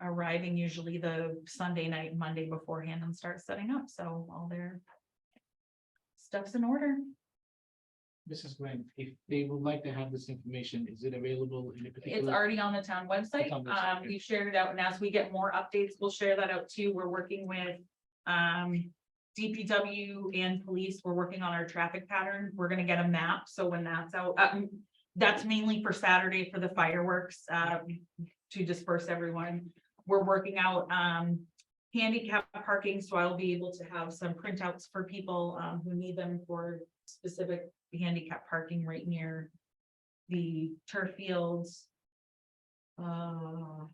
arriving usually the Sunday night, Monday beforehand and start setting up. So all their stuff's in order. Mrs. Glenn, if they would like to have this information, is it available in a particular? It's already on the town website. It's on the website, okay. We've shared it out, and as we get more updates, we'll share that out too. We're working with DPW and police. We're working on our traffic pattern. We're gonna get a map. So when that's out, that's mainly for Saturday for the fireworks to disperse everyone. We're working out handicap parking, so I'll be able to have some printouts for people who need them for specific handicap parking right near the turf fields. I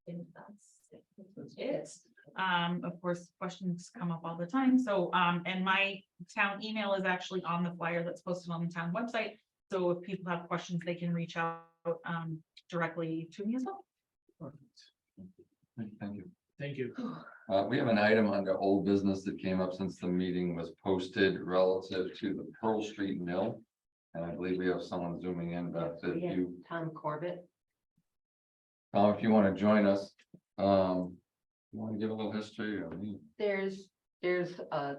think that's it. Of course, questions come up all the time. So, and my town email is actually on the flyer that's posted on the town website. So if people have questions, they can reach out directly to me as well. Thank you. Thank you. We have an item under old business that came up since the meeting was posted relative to the Pearl Street Mill. And I believe we have someone zooming in, but if Yeah, you, Tom Corbett. if you want to join us, you want to give a little history or me? There's a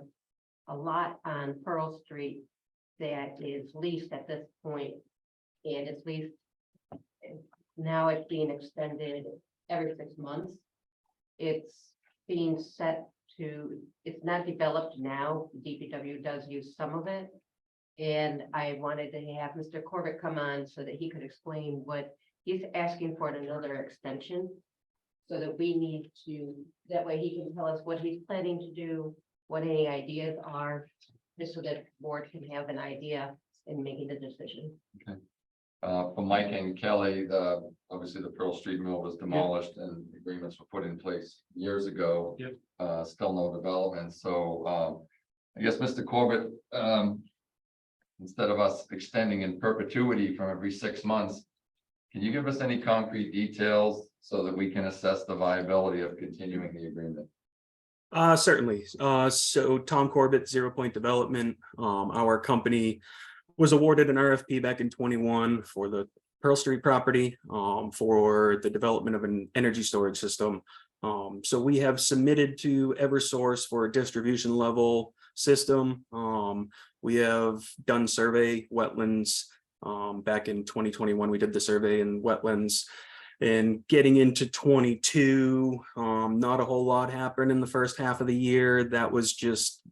lot on Pearl Street that is leased at this point, and it's leased. Now it's being extended every 6 months. It's being set to, it's not developed now. DPW does use some of it. And I wanted to have Mr. Corbett come on so that he could explain what he's asking for, another extension. So that we need to, that way he can tell us what he's planning to do, what any ideas are, just so that the board can have an idea in making the decision. For Mike and Kelly, obviously the Pearl Street Mill was demolished and agreements were put in place years ago. Yep. Still no development. So I guess Mr. Corbett, instead of us extending in perpetuity from every 6 months, can you give us any concrete details so that we can assess the viability of continuing the agreement? Certainly. So Tom Corbett, 0 Point Development, our company was awarded an RFP back in 21 for the Pearl Street property for the development of an energy storage system. So we have submitted to Eversource for a distribution level system. We have done survey wetlands Back in 2021, we did the survey in wetlands. And getting into 22, not a whole lot happened in the first half of the year. That was just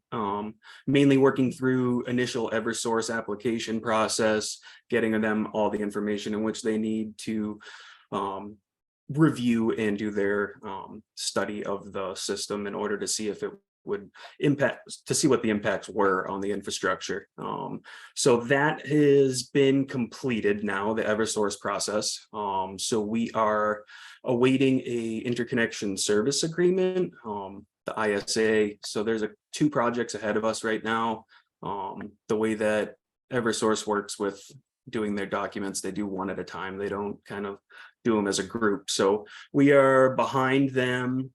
mainly working through initial Eversource application process, getting them all the information in which they need to review and do their study of the system in order to see if it would impact, to see what the impacts were on the infrastructure. So that has been completed now, the Eversource process. So we are awaiting a interconnection service agreement, the ISA. So there's two projects ahead of us right now. The way that Eversource works with doing their documents, they do one at a time. They don't kind of do them as a group. So we are behind them.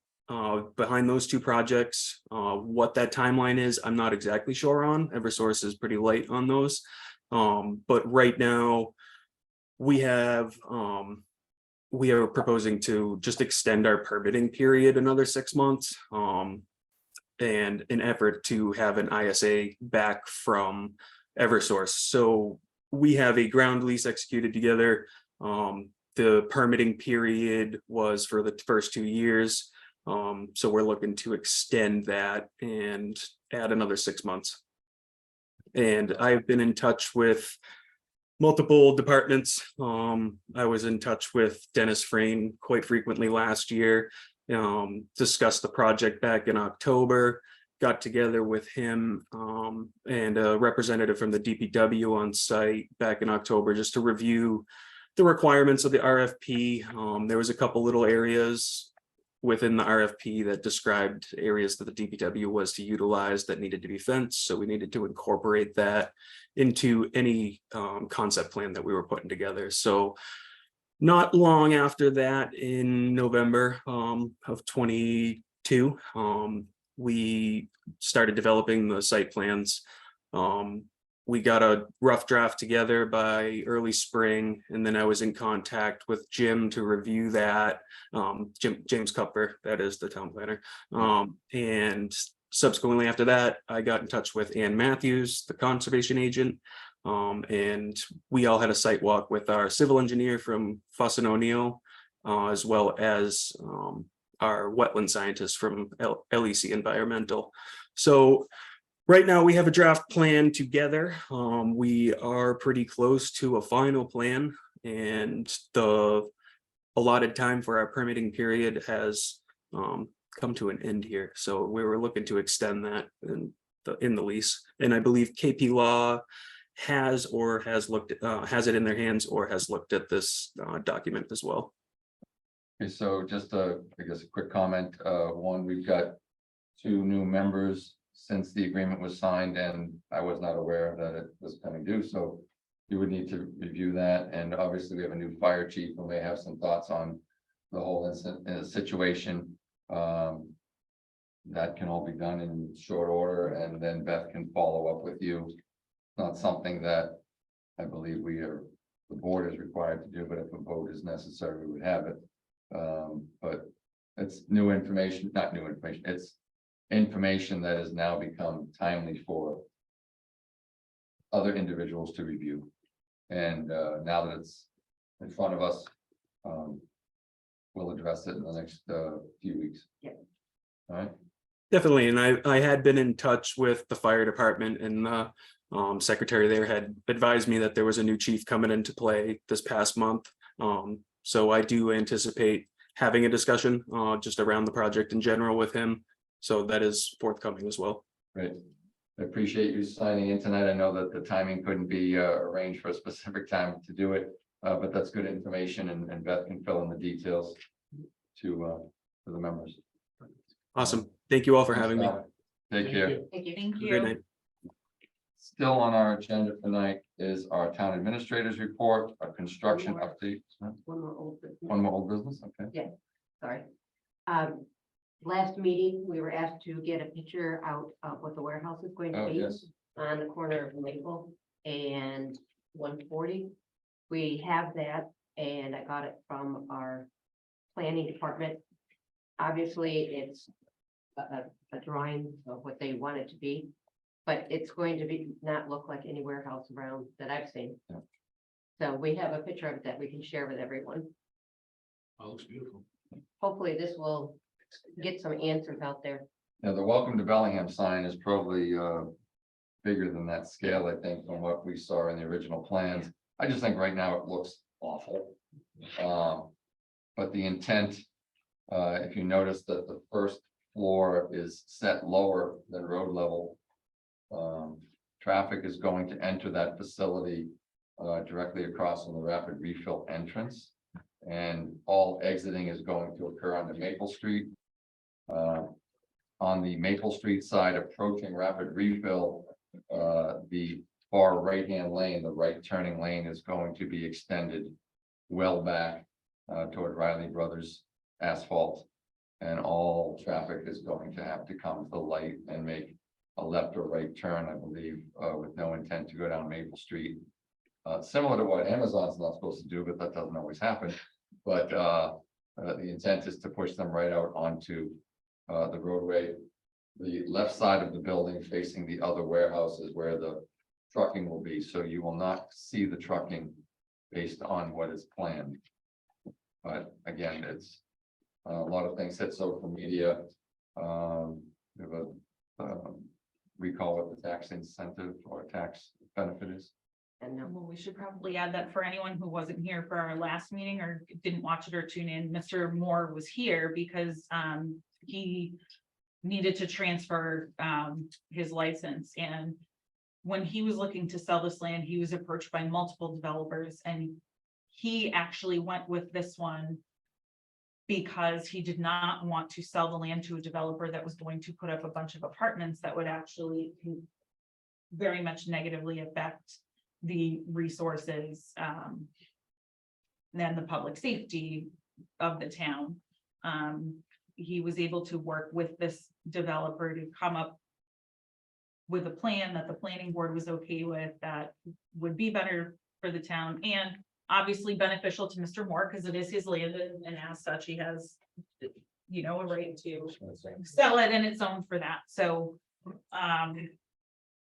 Behind those two projects. What that timeline is, I'm not exactly sure on. Eversource is pretty light on those. But right now we are proposing to just extend our permitting period another 6 months. And an effort to have an ISA back from Eversource. So we have a ground lease executed together. The permitting period was for the first 2 years. So we're looking to extend that and add another 6 months. And I've been in touch with multiple departments. I was in touch with Dennis Frayne quite frequently last year, discussed the project back in October, got together with him and a representative from the DPW on site back in October just to review the requirements of the RFP. There was a couple little areas within the RFP that described areas that the DPW was to utilize that needed to be fenced. So we needed to incorporate that into any concept plan that we were putting together. So not long after that, in November of 22, we started developing the site plans. We got a rough draft together by early spring, and then I was in contact with Jim to review that. James Cupper, that is the town planner. And subsequently after that, I got in touch with Ann Matthews, the conservation agent. And we all had a site walk with our civil engineer from Fuss and O'Neill, as well as our wetland scientist from LEC Environmental. So right now we have a draft plan together. We are pretty close to a final plan, and the allotted time for our permitting period has come to an end here. So we were looking to extend that in the lease. And I believe KP Law has it in their hands or has looked at this document as well. Okay, so just I guess a quick comment. One, we've got 2 new members since the agreement was signed, and I was not aware that it was coming due. So you would need to review that. And obviously we have a new fire chief who may have some thoughts on the whole situation. That can all be done in short order, and then Beth can follow up with you. Not something that I believe the board is required to do, but if a vote is necessary, we would have it. But it's new information, not new information, it's information that has now become timely for other individuals to review. And now that it's in front of us, we'll address it in the next few weeks. Yeah. All right. Definitely, and I had been in touch with the fire department, and the secretary there had advised me that there was a new chief coming into play this past month. So I do anticipate having a discussion just around the project in general with him. So that is forthcoming as well. Great. I appreciate you signing in tonight. I know that the timing couldn't be arranged for a specific time to do it, but that's good information, and Beth can fill in the details to the members. Awesome. Thank you all for having me. Take care. Thank you. Thank Great night. you. Still on our agenda tonight is our town administrator's report, our construction update. One more old business. One more old business, okay. Yeah, sorry. Last meeting, we were asked to get a picture out of what the warehouse is going to Oh, be yes. on the corner of Maple and 140. We have that, and I got it from our planning department. Obviously, it's a drawing of what they want it to be, but it's going to be not look like any warehouse around that I've seen. Yeah. So we have a picture of it that we can share with everyone. Oh, looks beautiful. Hopefully this will get some answers out there. Yeah, the welcome to Bellingham sign is probably bigger than that scale, I think, from what we saw in the original plans. I just think right now it looks awful. But the intent, if you notice that the first floor is set lower than road level. Traffic is going to enter that facility directly across from the rapid refill entrance. And all exiting is going to occur on the Maple Street. On the Maple Street side approaching rapid refill, the far right-hand lane, the right turning lane is going to be extended well back toward Riley Brothers asphalt. And all traffic is going to have to come to the light and make a left or right turn, I believe, with no intent to go down Maple Street. Similar to what Amazon's not supposed to do, but that doesn't always happen. But the intent is to push them right out onto the roadway. The left side of the building facing the other warehouse is where the trucking will be, so you will not see the trucking based on what is planned. But again, it's a lot of things hit social media. We have a recall what the tax incentive or tax benefit is. And Well, we should probably add that for anyone who wasn't here for our last meeting or didn't watch it or tune in, Mr. Moore was here because he needed to transfer his license. And when he was looking to sell this land, he was approached by multiple developers, and he actually went with this one because he did not want to sell the land to a developer that was going to put up a bunch of apartments that would actually very much negatively affect the resources and the public safety of the town. He was able to work with this developer to come up with a plan that the planning board was okay with, that would be better for the town and obviously beneficial to Mr. Moore because it is his land, and as such, he has, you know, a right to sell it and it's owned for that. So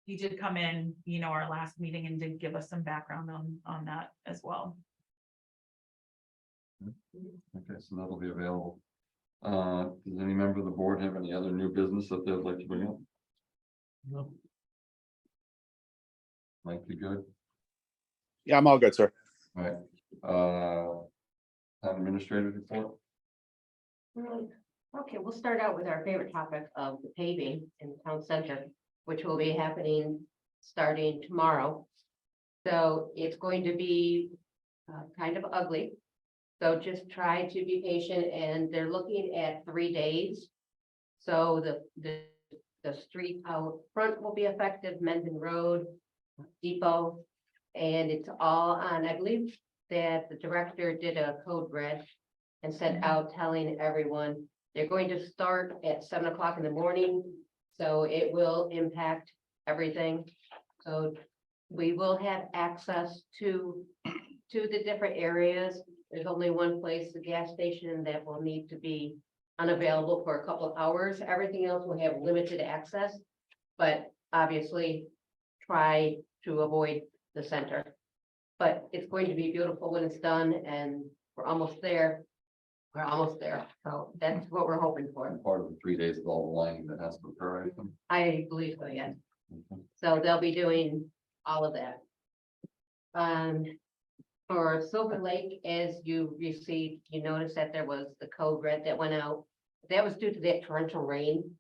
he did come in, you know, our last meeting and did give us some background on that as well. Okay, so that'll be available. Does any member of the board have any other new business that they'd like to bring up? No. Might be good. Yeah, I'm all good, sir. All right. Town administrator report. Okay, we'll start out with our favorite topic of the paving in the town center, which will be happening starting tomorrow. So it's going to be kind of ugly. So just try to be patient, and they're looking at 3 days. So the street out front will be effective, Mendon Road, Depot, and it's all on, I believe that the director did a code red and sent out telling everyone they're going to start at 7 o'clock in the morning. So it will impact everything. So we will have access to the different areas. There's only one place, the gas station, that will need to be unavailable for a couple of hours. Everything else will have limited access, but obviously try to avoid the center. But it's going to be beautiful when it's done, and we're almost there. We're almost there. So that's what we're hoping for. And part of the 3 days of all the lining that has to occur, I think. I believe so, yes. Okay. So they'll be doing all of that. For Silver Lake, as you received, you noticed that there was the code red that went out. That was due to that torrential rain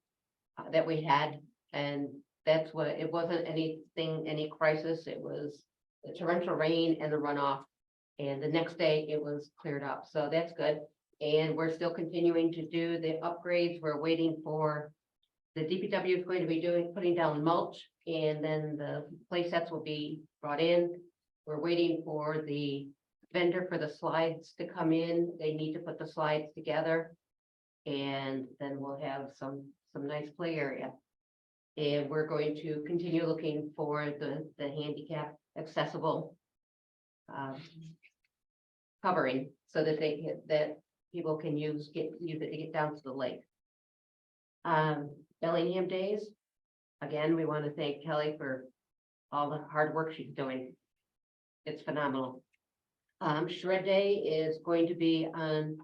that we had, and that's what, it wasn't anything, any crisis. It was the torrential rain and the runoff. And the next day it was cleared up, so that's good. And we're still continuing to do the upgrades. We're waiting for the DPW is going to be putting down mulch, and then the play sets will be brought in. We're waiting for the vendor for the slides to come in. They need to put the slides together. And then we'll have some nice play area. And we're going to continue looking for the handicap accessible covering so that people can use it to get down to the lake. Bellingham Days, again, we want to thank Kelly for all the hard work she's doing. It's phenomenal. Shred Day is going to be on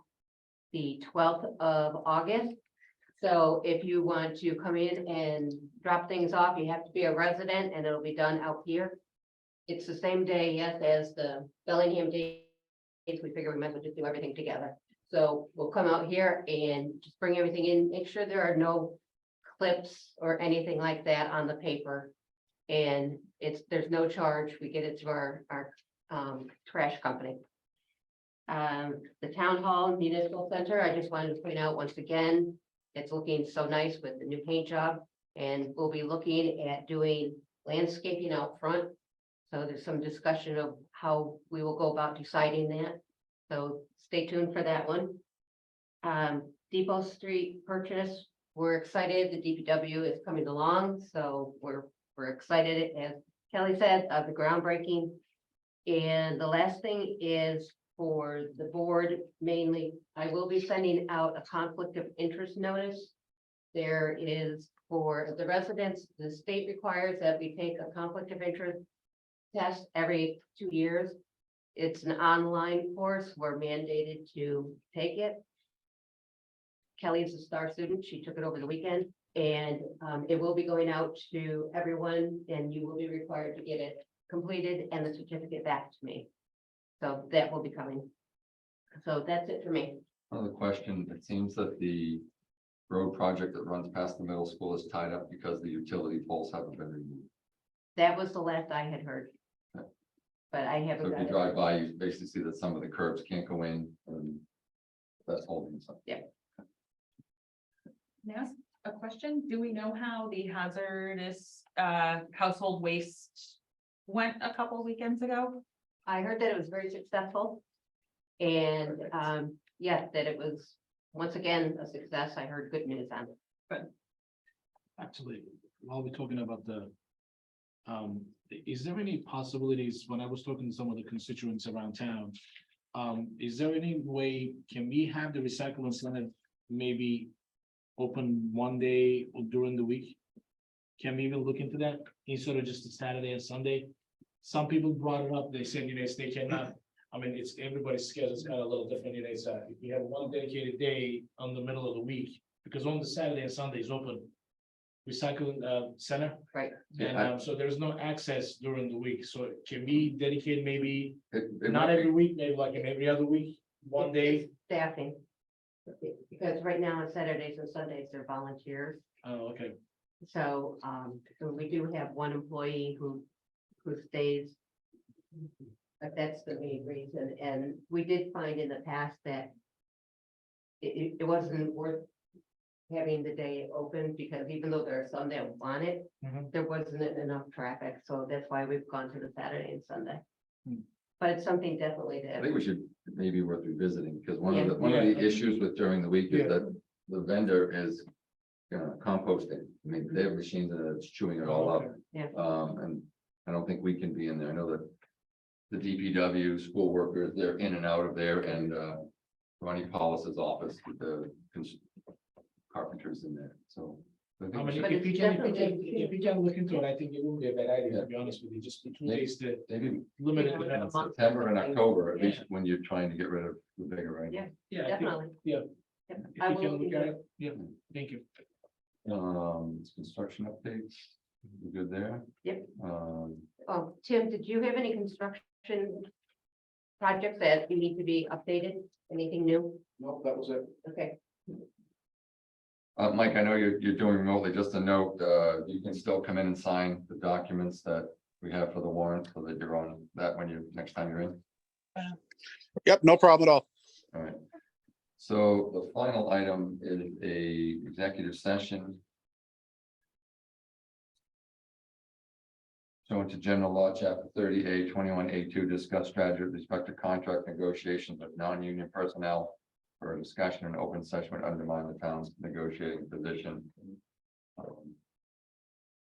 the 12th of August. So if you want to come in and drop things off, you have to be a resident and it'll be done out here. It's the same day, yes, as the Bellingham Day. We figure we might as well just do everything together. So we'll come out here and just bring everything in, make sure there are no clips or anything like that on the paper. And there's no charge. We get it to our trash company. The Town Hall Municipal Center, I just wanted to point out once again, it's looking so nice with the new paint job. And we'll be looking at doing landscaping out front. So there's some discussion of how we will go about deciding that. So stay tuned for that one. Depot Street purchase, we're excited. The DPW is coming along, so we're excited, as Kelly said, of the groundbreaking. And the last thing is for the board, mainly, I will be sending out a conflict of interest notice. There is for the residents, the state requires that we take a conflict of interest test every 2 years. It's an online course. We're mandated to take it. Kelly is a star student. She took it over the weekend, and it will be going out to everyone, and you will be required to get it completed and the certificate back to me. So that will be coming. So that's it for me. Another question, it seems that the road project that runs past the middle school is tied up because the utility poles haven't been removed. That was the last I had heard. Okay. But I So haven't. if got you it. drive by, you basically see that some of the curbs can't go in, and that's holding us up. Yes, a question. Do we know how the hazardous household waste went a couple weekends ago? I heard that it was very successful. And yeah, that it was once again a success. I heard good news on it. Actually, while we're talking about the, is there any possibilities, when I was talking to some of the constituents around town, is there any way, can we have the recycling center maybe open one day or during the week? Can we even look into that instead of just a Saturday and Sunday? Some people brought it up, they said, they cannot, I mean, it's everybody's schedule is kind of a little different, if you have one dedicated day on the middle of the week, because on the Saturday and Sunday is open. Recycling center. Right. And so there's no access during the week, so can we dedicate maybe, It not might be- every week, maybe like in every other week, one day? Staffing. Because right now on Saturdays and Sundays, they're volunteers. Oh, okay. So we do have one employee who stays. But that's the main reason, and we did find in the past that it wasn't worth having the day open, because even though there are some that want it, Mhm. there wasn't enough traffic, so that's why we've gone to the Saturday and Sunday. Hmm. But it's something definitely I that, think we should maybe worth revisiting, because one of Yeah. the issues with during the week Yeah. is that the vendor is composting. I mean, they have machines that it's chewing it all up. Yeah. And I don't think we can be in there. I know that the DPW, school workers, they're in and out of there, and Ronnie Paulus's office with the carpenters in there, so. I think I we mean, should But if you it's can, definitely- if you can look into it, I think it would be a bad idea, to be honest with you, just the 2 days to maybe limit Yeah. it. in September and October, at least when you're trying to get rid of the bigger rain. Yeah. Yeah, I think- definitely. yeah. Yep, If I you will can look look into at it. it, yeah, thank you. It's construction updates, we're good there. Yep. Um, Oh, Tim, did you have any construction projects that you need to be updated? Anything new? No, that was it. Okay, Mike, I know you're doing remotely, just a note, you can still come in and sign the documents that we have for the warrant, so that you're on that when next time you're in. Yep, no problem at all. All right. So the final item is a executive session. So into general law, chapter 30A, 21A2, discuss strategy with respect to contract negotiations with non-union personnel. For a discussion in open session would undermine the town's negotiating position.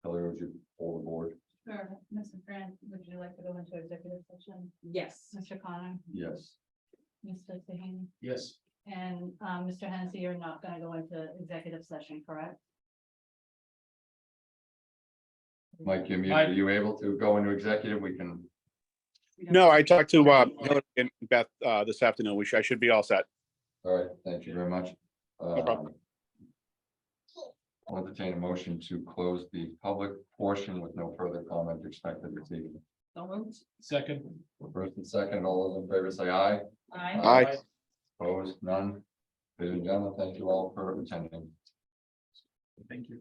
Kelly, would you pull the board? Sure, Mr. Grant, would you like to go into executive session? Yes. Mr. Connor, Yes. Mr. Sahin, Yes. and Mr. Hennessy, you're not gonna go into executive session, correct? Mike, are you able to go into executive? We can. No, I talked to Hillary and Beth this afternoon. I should be all set. All right, thank you very much. problem. I'll entertain a motion to close the public portion with no further comment expected this evening. So moved. Second. First and second, all those in favor say aye. Aye. Opposed, none. Ladies and gentlemen, thank you all for attending. Thank you.